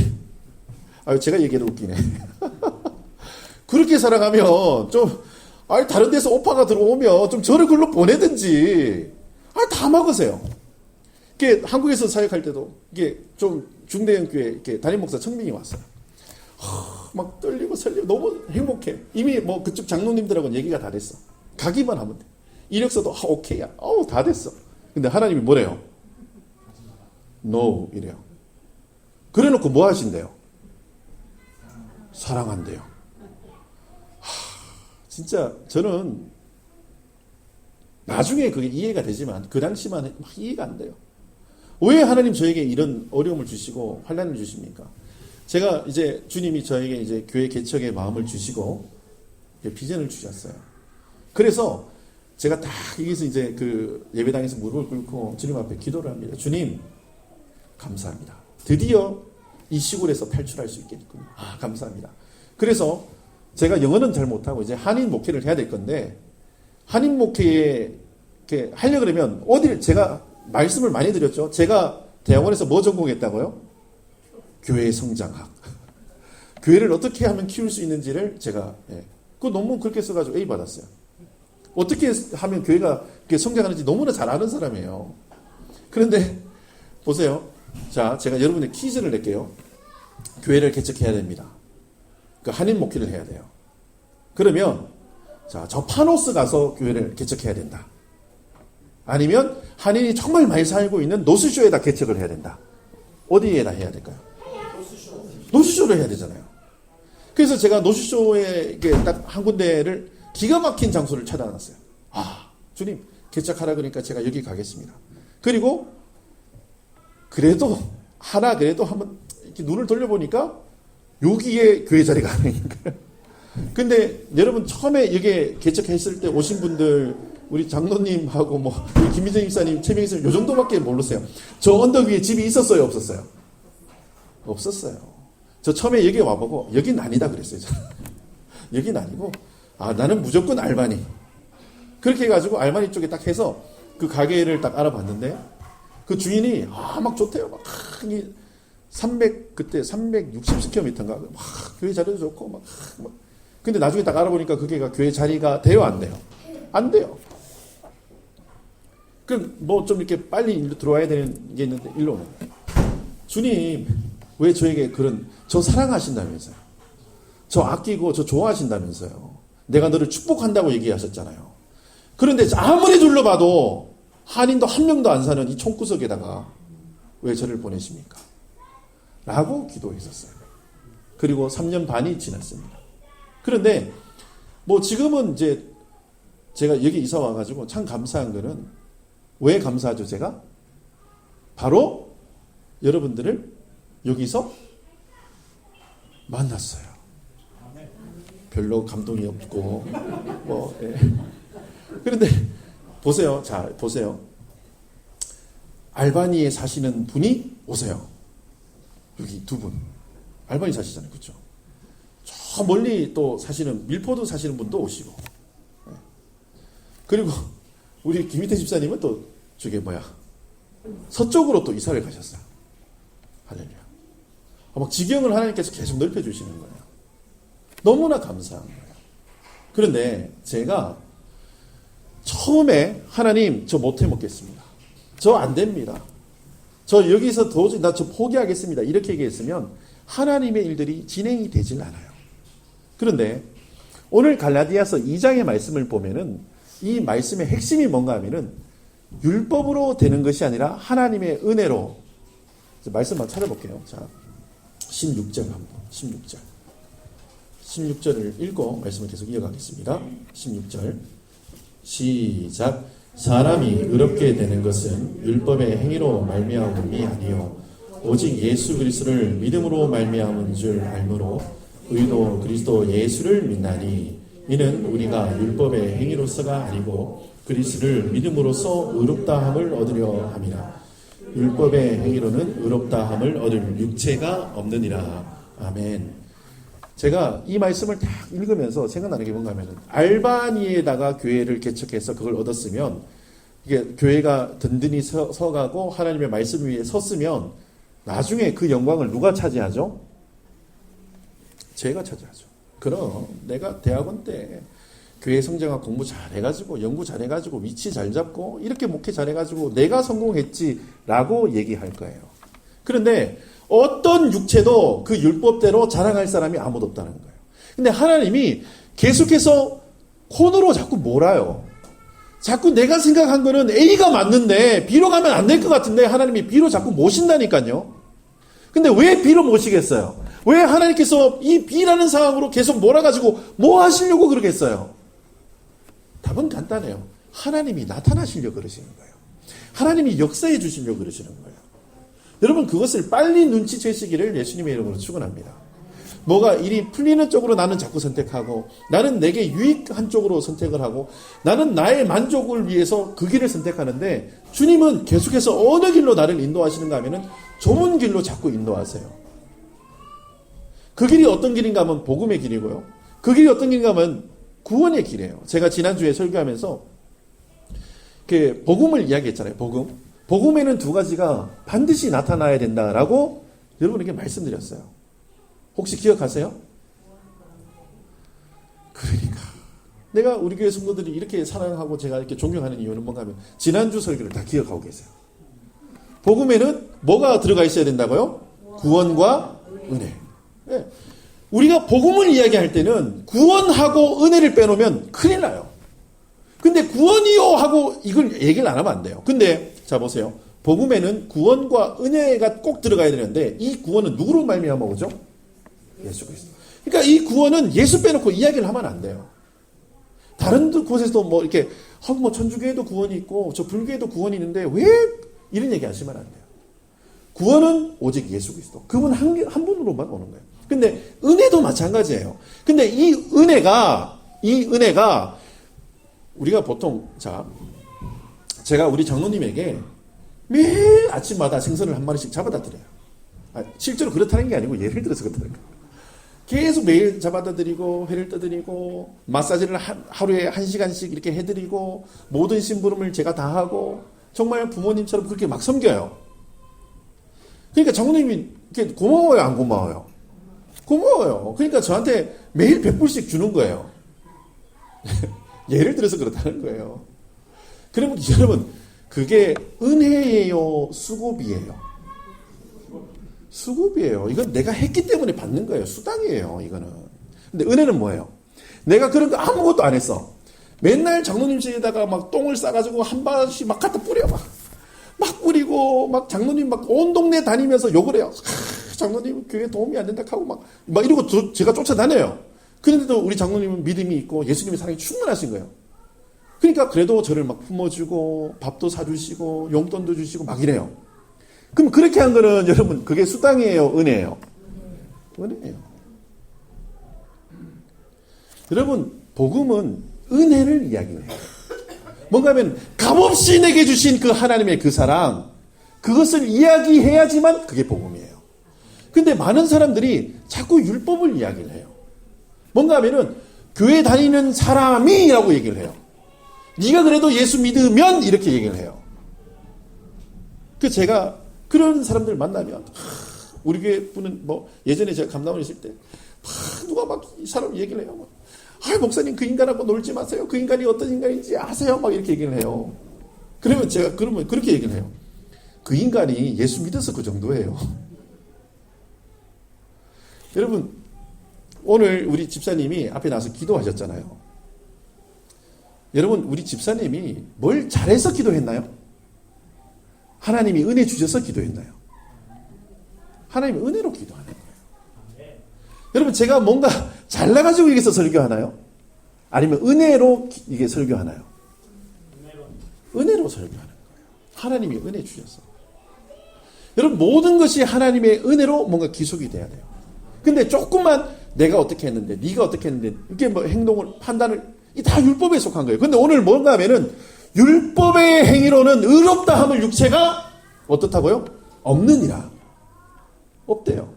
제가 얘기해도 웃기네. 그렇게 사랑하면 좀 다른 데서 오파가 들어오면 좀 저를 글로 보내든지 다 막으세요. 이게 한국에서 사역할 때도 이게 좀 중대형 교회 이렇게 담임 목사 청빙이 왔어요. 막 떨리고 설리고 너무 행복해. 이미 뭐 그쪽 장로님들하고는 얘기가 다 됐어. 가기만 하면 돼. 이력서도 오케이야. 다 됐어. 근데 하나님이 뭐래요? No 이래요. 그래놓고 뭐 하신대요? 사랑한대요. 진짜 저는 나중에 그게 이해가 되지만 그 당시만 막 이해가 안 돼요. 왜 하나님 저에게 이런 어려움을 주시고 환난을 주십니까? 제가 이제 주님이 저에게 이제 교회 개척의 마음을 주시고 비전을 주셨어요. 그래서 제가 딱 여기서 이제 그 예배당에서 무릎을 꿇고 주님 앞에 기도를 합니다. 주님 감사합니다. 드디어 이 시골에서 탈출할 수 있겠군요. 감사합니다. 그래서 제가 영어는 잘 못하고 이제 한인 목회를 해야 될 건데 한인 목회에 이렇게 하려 그러면 어딜 제가 말씀을 많이 드렸죠. 제가 대학원에서 뭐 전공했다고요? 교회 성장학. 교회를 어떻게 하면 키울 수 있는지를 제가 그 논문 그렇게 써가지고 A 받았어요. 어떻게 하면 교회가 성장하는지 너무나 잘 아는 사람이에요. 그런데 보세요. 자, 제가 여러분의 퀴즈를 낼게요. 교회를 개척해야 됩니다. 그 한인 목회를 해야 돼요. 그러면 자, 저 파노스 가서 교회를 개척해야 된다. 아니면 한인이 정말 많이 살고 있는 노스쇼에다 개척을 해야 된다. 어디에다 해야 될까요? 노스쇼를 해야 되잖아요. 그래서 제가 노스쇼에 딱 한 군데를 기가 막힌 장소를 찾아놨어요. 주님 개척하라 그러니까 제가 여기 가겠습니다. 그리고 그래도 한번 이렇게 눈을 돌려보니까 여기에 교회 자리가 아니니까요. 근데 여러분 처음에 여기에 개척했을 때 오신 분들 우리 장로님하고 김민정 집사님, 최명희 요 정도밖에 모르세요. 저 언덕 위에 집이 있었어요, 없었어요? 없었어요. 저 처음에 여기 와보고 여긴 아니다 그랬어요. 여긴 아니고 나는 무조건 알바니. 그렇게 해가지고 알바니 쪽에 딱 해서 그 가게를 딱 알아봤는데 그 주인이 막 좋대요. 막 그때 360km인가 막 교회 자리도 좋고 막. 근데 나중에 딱 알아보니까 그게가 교회 자리가 돼요, 안 돼요? 안 돼요. 그럼 좀 이렇게 빨리 일로 들어와야 되는 게 있는데 일로 오는 거예요. 주님 왜 저에게 저 사랑하신다면서요. 저 아끼고 저 좋아하신다면서요. 내가 너를 축복한다고 얘기하셨잖아요. 그런데 아무리 둘러봐도 한인도 한 명도 안 사는 이 총구석에다가 왜 저를 보내십니까? 라고 기도했었어요. 그리고 3년 반이 지났습니다. 그런데 지금은 이제 제가 여기 이사 와가지고 참 감사한 거는 왜 감사하죠 제가? 바로 여러분들을 여기서 만났어요. 별로 감동이 없고 그런데 보세요. 자 보세요. 알바니에 사시는 분이 오세요. 여기 두 분. 알바니 사시잖아요. 그렇죠? 저 멀리 또 사시는, 밀포도 사시는 분도 오시고. 그리고 우리 김희태 집사님은 또 저게 서쪽으로 또 이사를 가셨어요. 할렐루야. 막 지경을 하나님께서 계속 넓혀주시는 거예요. 너무나 감사한 거예요. 그런데 제가 처음에 하나님 저 못해 먹겠습니다. 저 안 됩니다. 저 여기서 도저히 저 포기하겠습니다. 이렇게 얘기했으면 하나님의 일들이 진행이 되질 않아요. 그런데 오늘 갈라디아서 2장의 말씀을 보면은 이 말씀의 핵심이 뭔가 하면은 율법으로 되는 것이 아니라 하나님의 은혜로. 말씀 한번 찾아볼게요. 자, 16절 한번. 16절을 읽고 말씀을 계속 이어가겠습니다. 16절 시작. 사람이 의롭게 되는 것은 율법의 행위로 말미암음이 아니요 오직 예수 그리스도를 믿음으로 말미암은 줄 알므로 의도 그리스도 예수를 믿나니 이는 우리가 율법의 행위로서가 아니고 그리스도를 믿음으로써 의롭다함을 얻으려 함이라. 율법의 행위로는 의롭다함을 얻을 육체가 없느니라. 아멘. 제가 이 말씀을 딱 읽으면서 생각나는 게 뭔가 하면 알바니에다가 교회를 개척해서 그걸 얻었으면 이게 교회가 든든히 서가고 하나님의 말씀 위에 섰으면 나중에 그 영광을 누가 차지하죠? 제가 차지하죠. 그럼 내가 대학원 때 교회 성장학 공부 잘해가지고 연구 잘해가지고 위치 잘 잡고 이렇게 목회 잘해가지고 내가 성공했지라고 얘기할 거예요. 그런데 어떤 육체도 그 율법대로 자랑할 사람이 아무도 없다는 거예요. 근데 하나님이 계속해서 코너로 자꾸 몰아요. 자꾸 내가 생각한 거는 A가 맞는데 B로 가면 안 될 것 같은데 하나님이 B로 자꾸 모신다니까요. 근데 왜 B로 모시겠어요? 왜 하나님께서 이 B라는 상황으로 계속 몰아가지고 뭐 하시려고 그러겠어요? 답은 간단해요. 하나님이 나타나시려고 그러시는 거예요. 하나님이 역사해 주시려고 그러시는 거예요. 여러분 그것을 빨리 눈치채시기를 예수님의 이름으로 축원합니다. 뭐가 일이 풀리는 쪽으로 나는 자꾸 선택하고 나는 내게 유익한 쪽으로 선택을 하고 나는 나의 만족을 위해서 그 길을 선택하는데 주님은 계속해서 어느 길로 나를 인도하시는가 하면은 좁은 길로 자꾸 인도하세요. 그 길이 어떤 길인가 하면 복음의 길이고요. 그 길이 어떤 길인가 하면 구원의 길이에요. 제가 지난주에 설교하면서 그 복음을 이야기했잖아요. 복음에는 두 가지가 반드시 나타나야 된다라고 여러분에게 말씀드렸어요. 혹시 기억하세요? 그러니까 내가 우리 교회 성도들이 이렇게 사랑하고 제가 이렇게 존경하는 이유는 뭔가 하면 지난주 설교를 다 기억하고 계세요. 복음에는 뭐가 들어가 있어야 된다고요? 구원과 은혜. 네. 우리가 복음을 이야기할 때는 구원하고 은혜를 빼놓으면 큰일 나요. 근데 구원이요 하고 이걸 얘기를 안 하면 안 돼요. 근데 자 보세요. 복음에는 구원과 은혜가 꼭 들어가야 되는데 이 구원은 누구로 말미암아 오죠? 예수 그리스도. 그러니까 이 구원은 예수 빼놓고 이야기를 하면 안 돼요. 다른 곳에서도 뭐 이렇게 뭐 천주교에도 구원이 있고 저 불교에도 구원이 있는데 왜 이런 얘기 하시면 안 돼요. 구원은 오직 예수 그리스도. 그분 한 분으로만 오는 거예요. 근데 은혜도 마찬가지예요. 근데 이 은혜가 우리가 보통 제가 우리 장로님에게 매일 아침마다 생선을 한 마리씩 잡아다 드려요. 실제로 그렇다는 게 아니고 예를 들어서 그렇다는 거예요. 계속 매일 잡아다 드리고 회를 떠드리고 마사지를 하루에 1시간씩 이렇게 해드리고 모든 심부름을 제가 다 하고 정말 부모님처럼 그렇게 막 섬겨요. 그러니까 장로님이 이렇게 고마워요, 안 고마워요? 고마워요. 그러니까 저한테 매일 100불씩 주는 거예요. 예를 들어서 그렇다는 거예요. 그러면 여러분 그게 은혜예요, 수고비예요? 수고비예요. 이건 내가 했기 때문에 받는 거예요. 수당이에요, 이거는. 근데 은혜는 뭐예요? 내가 그런 거 아무것도 안 했어. 맨날 장로님 집에다가 막 똥을 싸가지고 한 바씩 막 갖다 뿌려. 막 뿌리고, 막 장로님 막 온 동네 다니면서 욕을 해요. 장로님 교회 도움이 안 된다 하고 막 이러고 제가 쫓아다녀요. 그런데도 우리 장로님은 믿음이 있고 예수님의 사랑이 충분하신 거예요. 그러니까 그래도 저를 막 품어주고 밥도 사주시고 용돈도 주시고 막 이래요. 그럼 그렇게 한 거는 여러분 그게 수당이에요, 은혜예요? 은혜예요. 여러분 복음은 은혜를 이야기해요. 뭔가 하면 값없이 내게 주신 그 하나님의 그 사랑, 그것을 이야기해야지만 그게 복음이에요. 근데 많은 사람들이 자꾸 율법을 이야기를 해요. 뭔가 하면은 교회 다니는 사람이라고 얘기를 해요. 네가 그래도 예수 믿으면 이렇게 얘기를 해요. 그 제가 그런 사람들 만나면 우리 교회 분은 뭐 예전에 제가 감남원 있을 때 누가 막 이 사람 얘기를 해요. 막, 목사님 그 인간하고 놀지 마세요. 그 인간이 어떤 인간인지 아세요? 막 이렇게 얘기를 해요. 그러면 제가 그러면 그렇게 얘기를 해요. 그 인간이 예수 믿어서 그 정도예요. 여러분 오늘 우리 집사님이 앞에 나와서 기도하셨잖아요. 여러분 우리 집사님이 뭘 잘해서 기도했나요? 하나님이 은혜 주셔서 기도했나요? 하나님이 은혜로 기도하는 거예요. 여러분 제가 뭔가 잘나가지고 여기서 설교하나요? 아니면 은혜로 이게 설교하나요? 은혜로 설교하는 거예요. 하나님이 은혜 주셔서. 여러분 모든 것이 하나님의 은혜로 뭔가 기속이 돼야 돼요. 근데 조금만 내가 어떻게 했는데 네가 어떻게 했는데 이게 뭐 행동을 판단을 이 다 율법에 속한 거예요. 근데 오늘 뭔가 하면은 율법의 행위로는 의롭다 함을 육체가 어떻다고요? 없느니라. 없대요.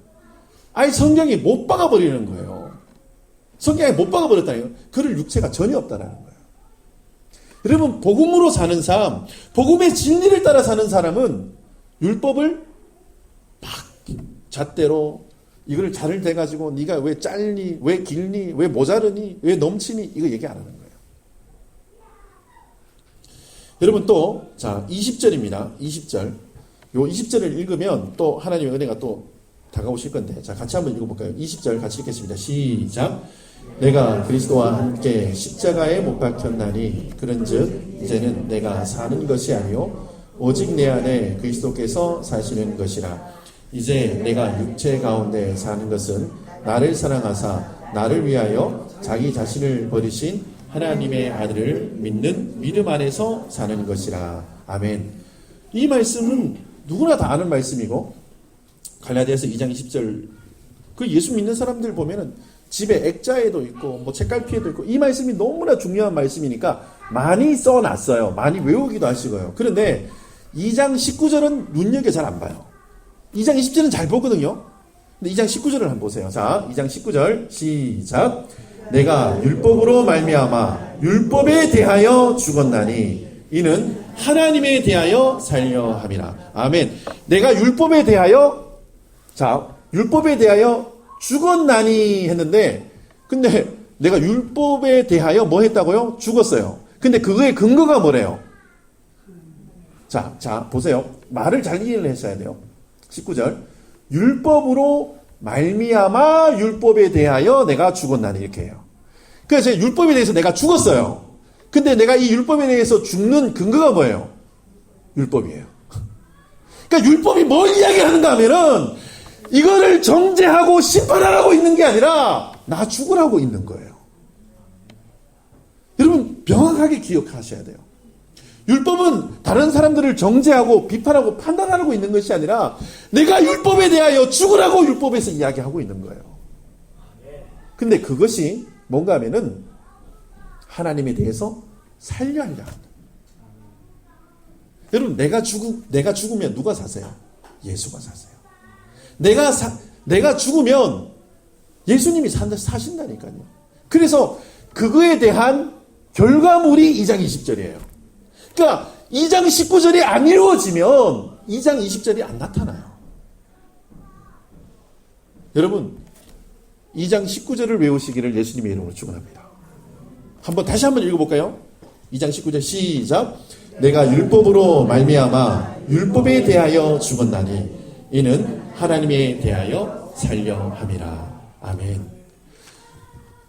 아예 성경이 못 박아버리는 거예요. 성경에 못 박아버렸다니까요. 그럴 육체가 전혀 없다라는 거예요. 여러분 복음으로 사는 삶, 복음의 진리를 따라 사는 사람은 율법을 막 잣대로 이걸 자를 대가지고 네가 왜 짧니, 왜 길니, 왜 모자르니, 왜 넘치니 이거 얘기 안 하는 거예요. 여러분 또 자 20절입니다. 20절. 요 20절을 읽으면 또 하나님의 은혜가 또 다가오실 건데 자 같이 한번 읽어볼까요? 20절 같이 읽겠습니다. 시작. 내가 그리스도와 함께 십자가에 못 박혔나니 그런즉 이제는 내가 사는 것이 아니요 오직 내 안에 그리스도께서 사시는 것이라. 이제 내가 육체 가운데 사는 것은 나를 사랑하사 나를 위하여 자기 자신을 버리신 하나님의 아들을 믿는 믿음 안에서 사는 것이라. 아멘. 이 말씀은 누구나 다 아는 말씀이고 갈라디아서 2장 20절 그 예수 믿는 사람들 보면은 집에 액자에도 있고 뭐 책갈피에도 있고 이 말씀이 너무나 중요한 말씀이니까 많이 써놨어요. 많이 외우기도 하시고요. 그런데 2장 19절은 눈여겨 잘 안 봐요. 2장 20절은 잘 보거든요. 근데 2장 19절을 한번 보세요. 자, 2장 19절 시작. 내가 율법으로 말미암아 율법에 대하여 죽었나니 이는 하나님에 대하여 살려 함이라. 아멘. 내가 율법에 대하여 자, 율법에 대하여 죽었나니 했는데 근데 내가 율법에 대하여 뭐 했다고요? 죽었어요. 근데 그거의 근거가 뭐래요? 자, 보세요. 말을 잘 이해를 했어야 돼요. 19절. 율법으로 말미암아 율법에 대하여 내가 죽었나니 이렇게 해요. 그래서 율법에 대해서 내가 죽었어요. 근데 내가 이 율법에 대해서 죽는 근거가 뭐예요? 율법이에요. 그러니까 율법이 뭘 이야기하는가 하면은 이거를 정죄하고 심판하라고 있는 게 아니라 나 죽으라고 있는 거예요. 여러분 명확하게 기억하셔야 돼요. 율법은 다른 사람들을 정죄하고 비판하고 판단하라고 있는 것이 아니라 내가 율법에 대하여 죽으라고 율법에서 이야기하고 있는 거예요. 근데 그것이 뭔가 하면은 하나님에 대해서 살려 하려 합니다. 여러분 내가 죽으면 누가 사세요? 예수가 사세요. 내가 죽으면 예수님이 사신다니까요. 그래서 그거에 대한 결과물이 2장 20절이에요. 그러니까 2장 19절이 안 이루어지면 2장 20절이 안 나타나요. 여러분 2장 19절을 외우시기를 예수님의 이름으로 축원합니다. 다시 한번 읽어볼까요? 2장 19절 시작. 내가 율법으로 말미암아 율법에 대하여 죽었나니 이는 하나님에 대하여 살려 함이라. 아멘.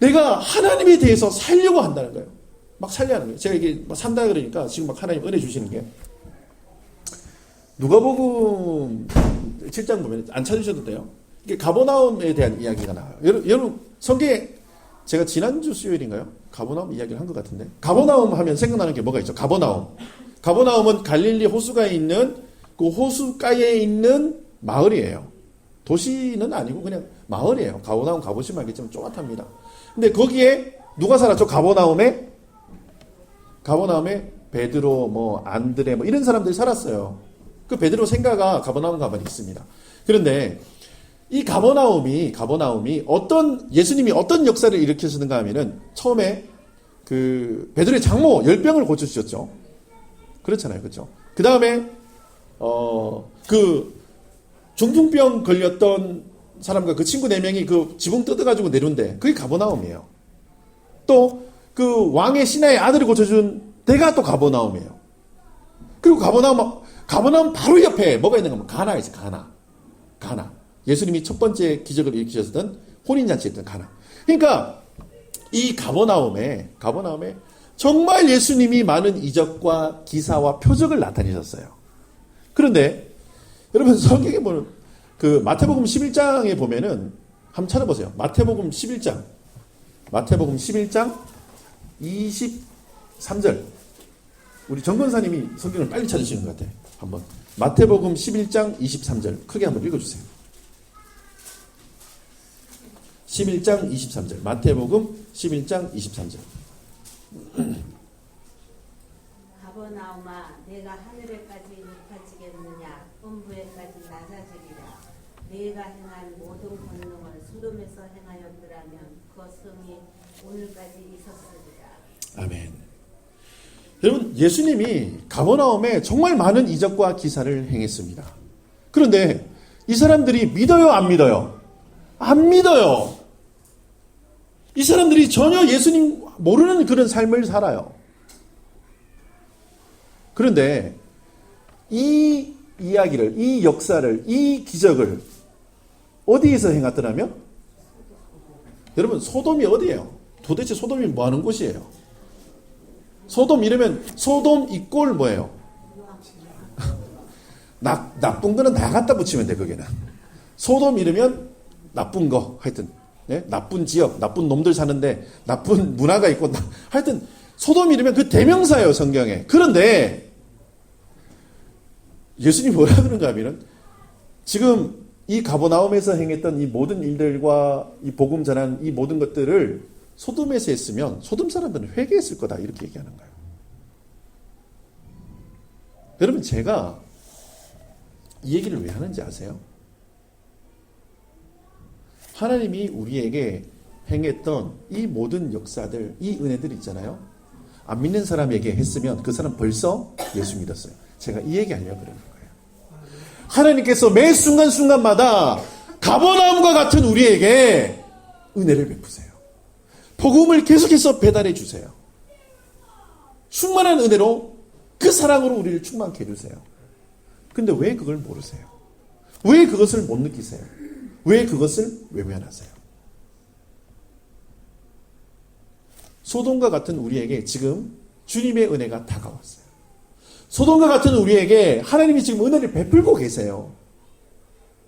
내가 하나님에 대해서 살려고 한다는 거예요. 막 살려 하는 거예요. 제가 이게 산다 그러니까 지금 막 하나님 은혜 주시는 게 누가복음 7장 보면 안 찾으셔도 돼요. 이게 가버나움에 대한 이야기가 나와요. 여러분 성경에 제가 지난주 수요일인가요? 가버나움 이야기를 한 것 같은데 가버나움 하면 생각나는 게 뭐가 있죠? 가버나움은 갈릴리 호수가에 있는 그 호수가에 있는 마을이에요. 도시는 아니고 그냥 마을이에요. 가버나움 가보시면 알겠지만 쪼같합니다. 근데 거기에 누가 살았죠? 가버나움에 베드로, 안드레 이런 사람들이 살았어요. 그 베드로 생가가 가버나움 가만히 있습니다. 그런데 이 가버나움이 예수님이 어떤 역사를 일으키셨는가 하면은 처음에 그 베드로의 장모 열병을 고쳐주셨죠. 그렇잖아요. 그렇죠? 그 다음에 그 중풍병 걸렸던 사람과 그 친구 4명이 그 지붕 뜯어가지고 내려온데 그게 가버나움이에요. 또 그 왕의 신하의 아들을 고쳐준 데가 또 가버나움이에요. 그리고 가버나움 바로 옆에 뭐가 있는가 하면 가나이지. 가나. 예수님이 첫 번째 기적을 일으키셨던 혼인잔치였던 가나. 그러니까 이 가버나움에 정말 예수님이 많은 이적과 기사와 표적을 나타내셨어요. 그런데 여러분 성경에 보면 그 마태복음 11장에 보면은 한번 찾아보세요. 마태복음 11장 23절. 우리 정권사님이 성경을 빨리 찾으시는 것 같아요. 한번 마태복음 11장 23절 크게 한번 읽어주세요. 11장 23절 마태복음 11장 23절. 가버나움아 내가 하늘에까지 높아지겠느냐 본부에까지 낮아지리라. 내가 행한 모든 권능을 소돔에서 행하였더라면 그 성이 오늘까지 있었으리라. 아멘. 여러분 예수님이 가버나움에 정말 많은 이적과 기사를 행했습니다. 그런데 이 사람들이 믿어요 안 믿어요? 안 믿어요. 이 사람들이 전혀 예수님 모르는 그런 삶을 살아요. 그런데 이 이야기를, 이 역사를, 이 기적을 어디에서 행했더라면? 여러분 소돔이 어디예요? 도대체 소돔이 뭐 하는 곳이에요? 소돔 이러면 소돔 이꼴 뭐예요? 나쁜 거는 다 갖다 붙이면 돼. 거기는 소돔 이러면 나쁜 거 하여튼 나쁜 지역, 나쁜 놈들 사는데 나쁜 문화가 있고 하여튼 소돔 이러면 그 대명사예요 성경에. 그런데 예수님이 뭐라 그런가 하면은 지금 이 가버나움에서 행했던 이 모든 일들과 이 복음 전한 이 모든 것들을 소돔에서 했으면 소돔 사람들은 회개했을 거다 이렇게 얘기하는 거예요. 여러분 제가 이 얘기를 왜 하는지 아세요? 하나님이 우리에게 행했던 이 모든 역사들, 이 은혜들 있잖아요. 안 믿는 사람에게 했으면 그 사람 벌써 예수 믿었어요. 제가 이 얘기 하려고 그러는 거예요. 하나님께서 매 순간순간마다 가버나움과 같은 우리에게 은혜를 베푸세요. 복음을 계속해서 배달해 주세요. 충만한 은혜로 그 사랑으로 우리를 충만케 해주세요. 근데 왜 그걸 모르세요? 왜 그것을 못 느끼세요? 왜 그것을 외면하세요? 소돔과 같은 우리에게 지금 주님의 은혜가 다가왔어요. 소돔과 같은 우리에게 하나님이 지금 은혜를 베풀고 계세요.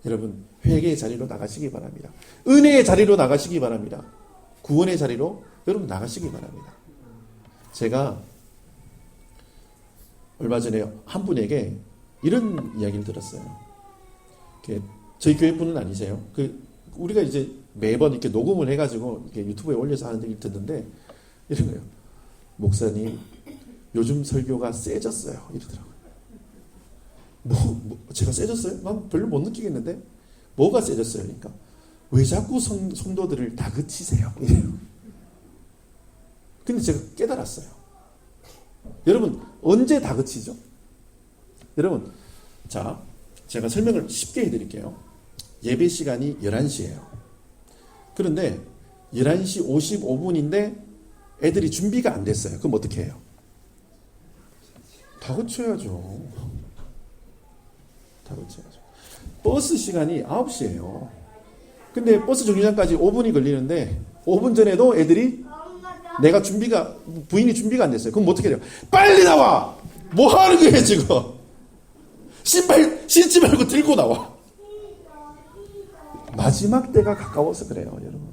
여러분 회개의 자리로 나가시기 바랍니다. 은혜의 자리로 나가시기 바랍니다. 구원의 자리로 여러분 나가시기 바랍니다. 제가 얼마 전에 한 분에게 이런 이야기를 들었어요. 저희 교회 분은 아니세요. 우리가 이제 매번 이렇게 녹음을 해가지고 이렇게 유튜브에 올려서 하는 얘기를 듣는데 이런 거예요. 목사님, 요즘 설교가 세졌어요. 이러더라고요. 제가 세졌어요? 난 별로 못 느끼겠는데? 뭐가 세졌어요? 그러니까 왜 자꾸 성도들을 다그치세요? 이래요. 근데 제가 깨달았어요. 여러분 언제 다그치죠? 여러분 자 제가 설명을 쉽게 해드릴게요. 예배 시간이 11시예요. 그런데 11시 55분인데 애들이 준비가 안 됐어요. 그럼 어떻게 해요? 다그쳐야죠. 버스 시간이 9시예요. 근데 버스 정류장까지 5분이 걸리는데 5분 전에도 애들이 부인이 준비가 안 됐어요. 그럼 어떻게 돼요? 빨리 나와! 뭐 하는 거예요 지금? 신발 신지 말고 들고 나와. 마지막 때가 가까워서 그래요 여러분.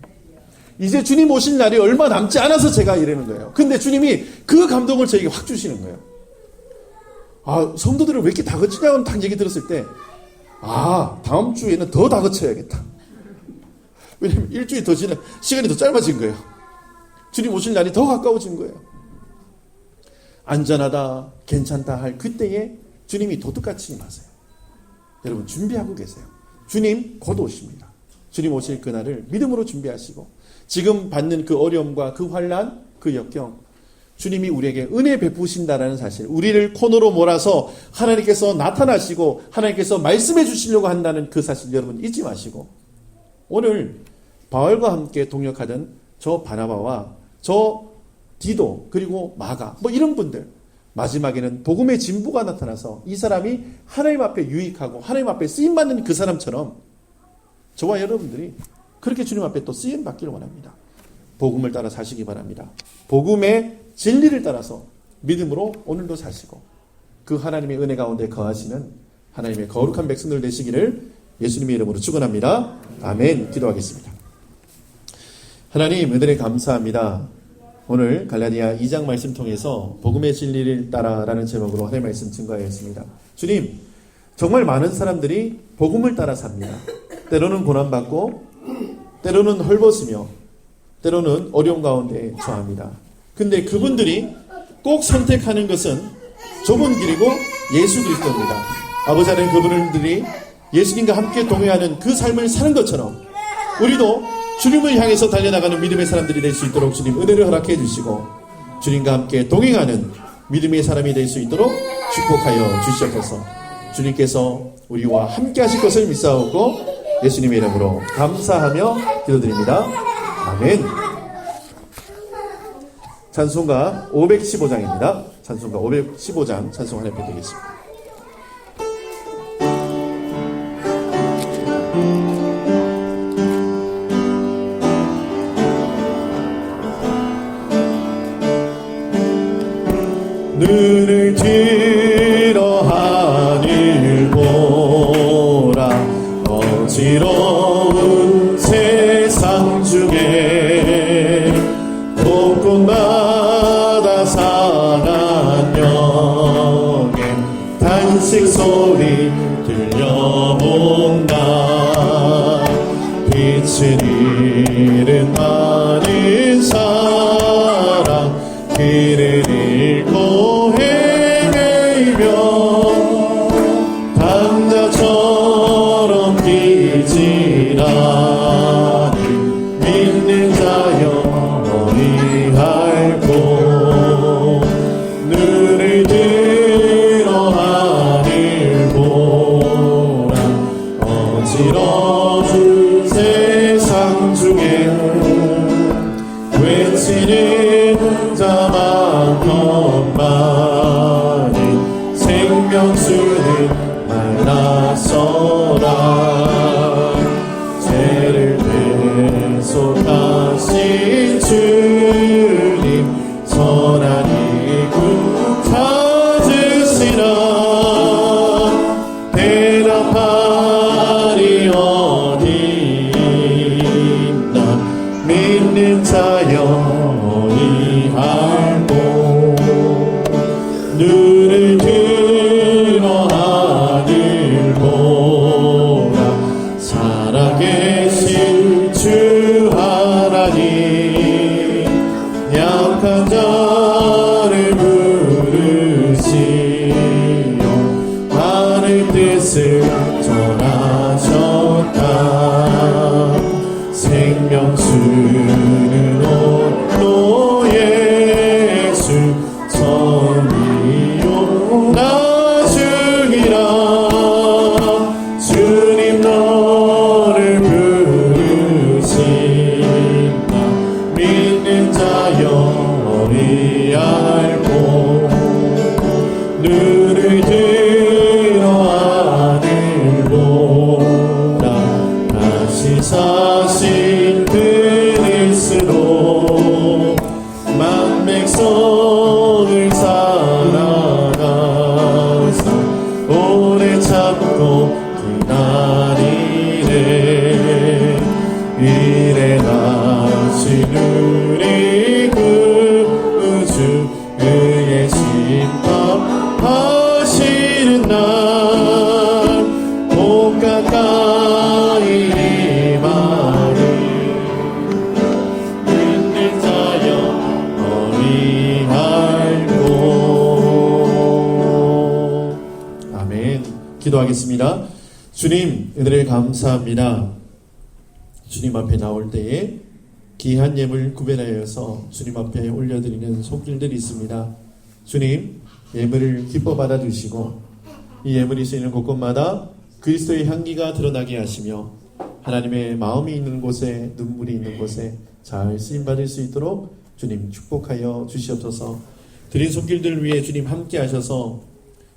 이제 주님 오실 날이 얼마 남지 않아서 제가 이러는 거예요. 근데 주님이 그 감동을 저에게 확 주시는 거예요. 성도들을 왜 이렇게 다그치냐고 딱 얘기 들었을 때 다음 주에는 더 다그쳐야겠다. 왜냐면 일주일 더 지나 시간이 더 짧아진 거예요. 주님 오실 날이 더 가까워진 거예요. 안전하다 괜찮다 할 그때에 주님이 도둑같이 임하세요. 여러분 준비하고 계세요. 주님 곧 오십니다. 주님 오실 그날을 믿음으로 준비하시고 지금 받는 그 어려움과 그 환난, 그 역경, 주님이 우리에게 은혜 베푸신다라는 사실, 우리를 코너로 몰아서 하나님께서 나타나시고 하나님께서 말씀해 주시려고 한다는 그 사실 여러분 잊지 마시고, 오늘 바울과 함께 동역하던 저 바나바와 저 디도 그리고 마가 이런 분들, 마지막에는 복음의 진보가 나타나서 이 사람이 하나님 앞에 유익하고 하나님 앞에 쓰임받는 그 사람처럼 저와 여러분들이 그렇게 주님 앞에 또 쓰임받기를 원합니다. 복음을 따라 사시기 바랍니다. 복음의 진리를 따라서 믿음으로 오늘도 사시고 그 하나님의 은혜 가운데 거하시는 하나님의 거룩한 백성들 되시기를 예수님의 이름으로 축원합니다. 아멘. 기도하겠습니다. 하나님 은혜를 감사합니다. 오늘 갈라디아 2장 말씀 통해서 복음의 진리를 따라라는 제목으로 하나님의 말씀 증거하였습니다. 주님, 정말 많은 사람들이 복음을 따라 삽니다. 때로는 고난받고 때로는 헐벗으며 때로는 어려움 가운데 처합니다. 근데 그분들이 꼭 선택하는 것은 좁은 길이고 예수 그리스도입니다. 아버지 하나님, 그분들이 예수님과 함께 동행하는 그 삶을 사는 것처럼 우리도 주님을 향해서 달려나가는 믿음의 사람들이 될 수 있도록 주님 은혜를 허락해 주시고 주님과 함께 동행하는 믿음의 사람이 될 수 있도록 축복하여 주시옵소서. 주님께서 우리와 함께 하실 것을 믿사오고 예수님의 이름으로 감사하며 기도드립니다. 아멘. 찬송가 515장입니다. 찬송가 515장 찬송 하나 드리겠습니다. 눈을 들어 하늘 보라. 어지러운 세상 중에 곳곳마다 상한 영의 탄식 소리 들려온다. 빛을 잃은 많은 사람, 길을 잃고 헤매며 당자처럼 기지라니 믿는 자여 어리할꼬. 눈을 들어 하늘 보라. 어지러운 세상 중에 외치는 자만큼만이 생명수는 말라서라. 죄를 대속하신 주님 선한 이군 찾으시라. 대답하리 어디 있나 믿는 자여 어리할꼬. 눈을 들어 하늘 보라. 살아계신 주 하나님, 약한 자를 부르시며 하늘 뜻을 전하셨다. 생명수는 홀로 예수 선이요 나주기라. 주님 너를 부르신다. 믿는 자여 어리할꼬. 눈을 들어 하늘 보라. 다시 사신 그리스도 만 백성을 살아가사 오래 참고 기다리네. 일해나신 우리 구주 그의 심판하시는 날 곧 가까이 임하리. 믿는 자여 어리할꼬. 아멘. 기도하겠습니다. 주님 은혜를 감사합니다. 주님 앞에 나올 때에 귀한 예물 구별하여서 주님 앞에 올려드리는 손길들이 있습니다. 주님 예물을 기뻐 받아주시고 이 예물이 쓰이는 곳곳마다 그리스도의 향기가 드러나게 하시며 하나님의 마음이 있는 곳에 눈물이 있는 곳에 잘 쓰임받을 수 있도록 주님 축복하여 주시옵소서. 드린 손길들 위해 주님 함께 하셔서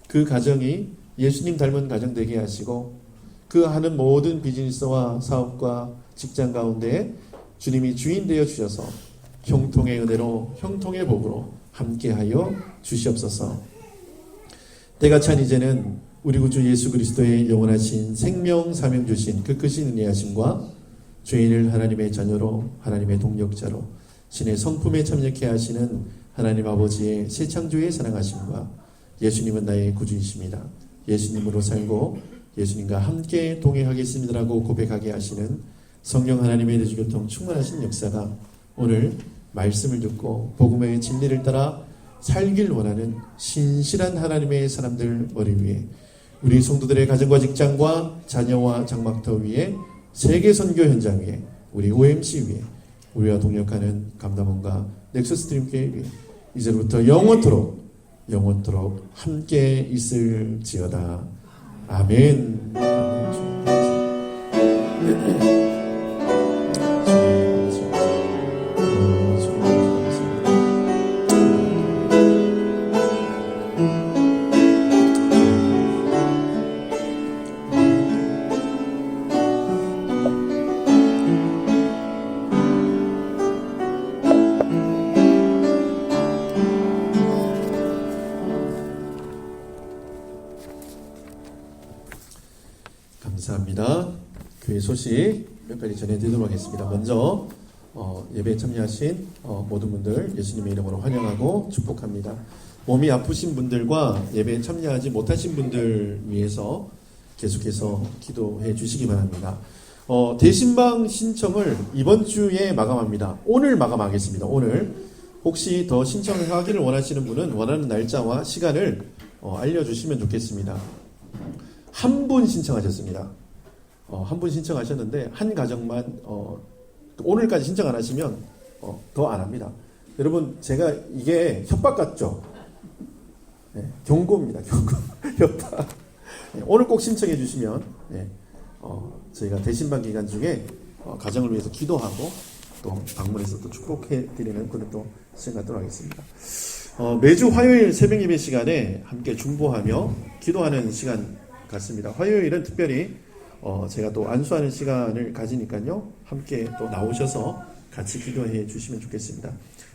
그 가정이 예수님 닮은 가정 되게 하시고 그 하는 모든 비즈니스와 사업과 직장 가운데 주님이 주인 되어 주셔서 형통의 은혜로 형통의 복으로 함께하여 주시옵소서. 때가 찬 이제는 우리 구주 예수 그리스도의 영원하신 생명 사명 주신 그 크신 은혜하심과 죄인을 하나님의 자녀로 하나님의 동력자로 신의 성품에 참여케 하시는 하나님 아버지의 새 창조의 사랑하심과 예수님은 나의 구주이십니다. 예수님으로 살고 예수님과 함께 동행하겠습니다라고 고백하게 하시는 성령 하나님의 내주교통 충만하신 역사가 오늘 말씀을 듣고 복음의 진리를 따라 살길 원하는 신실한 하나님의 사람들 머리 위에 우리 성도들의 가정과 직장과 자녀와 장막터 위에 세계 선교 현장 위에 우리 OMC 위에 우리와 동역하는 감담원과 넥서스 드림교회 위에 이제부터 영원토록 함께 있을지어다. 아멘. 감사합니다. 교회 소식 몇 가지 전해드리도록 하겠습니다. 먼저 예배에 참여하신 모든 분들 예수님의 이름으로 환영하고 축복합니다. 몸이 아프신 분들과 예배에 참여하지 못하신 분들 위해서 계속해서 기도해 주시기 바랍니다. 대신방 신청을 이번 주에 마감합니다. 오늘 마감하겠습니다. 오늘 혹시 더 신청하기를 원하시는 분은 원하는 날짜와 시간을 알려주시면 좋겠습니다. 한 분 신청하셨습니다. 한 분 신청하셨는데 한 가정만 오늘까지 신청 안 하시면 더 안 합니다. 여러분 제가 이게 협박 같죠? 네, 경고입니다. 경고. 협박. 네, 오늘 꼭 신청해 주시면 저희가 대신방 기간 중에 가정을 위해서 기도하고 또 방문해서 또 축복해 드리는 그런 또 시간 갖도록 하겠습니다. 매주 화요일 새벽 예배 시간에 함께 중보하며 기도하는 시간 같습니다. 화요일은 특별히 제가 또 안수하는 시간을 가지니까요. 함께 또 나오셔서 같이 기도해 주시면 좋겠습니다.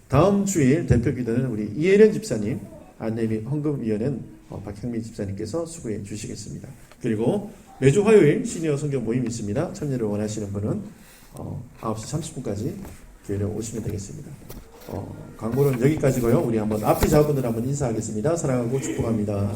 다음 주일 대표 기도는 우리 이혜련 집사님, 안내 및 헌금위원은 박향민 집사님께서 수고해 주시겠습니다. 그리고 매주 화요일 시니어 성경 모임이 있습니다. 참여를 원하시는 분은 9시 30분까지 교회로 오시면 되겠습니다. 광고는 여기까지고요. 우리 한번 앞에 자분들 한번 인사하겠습니다. 사랑하고 축복합니다.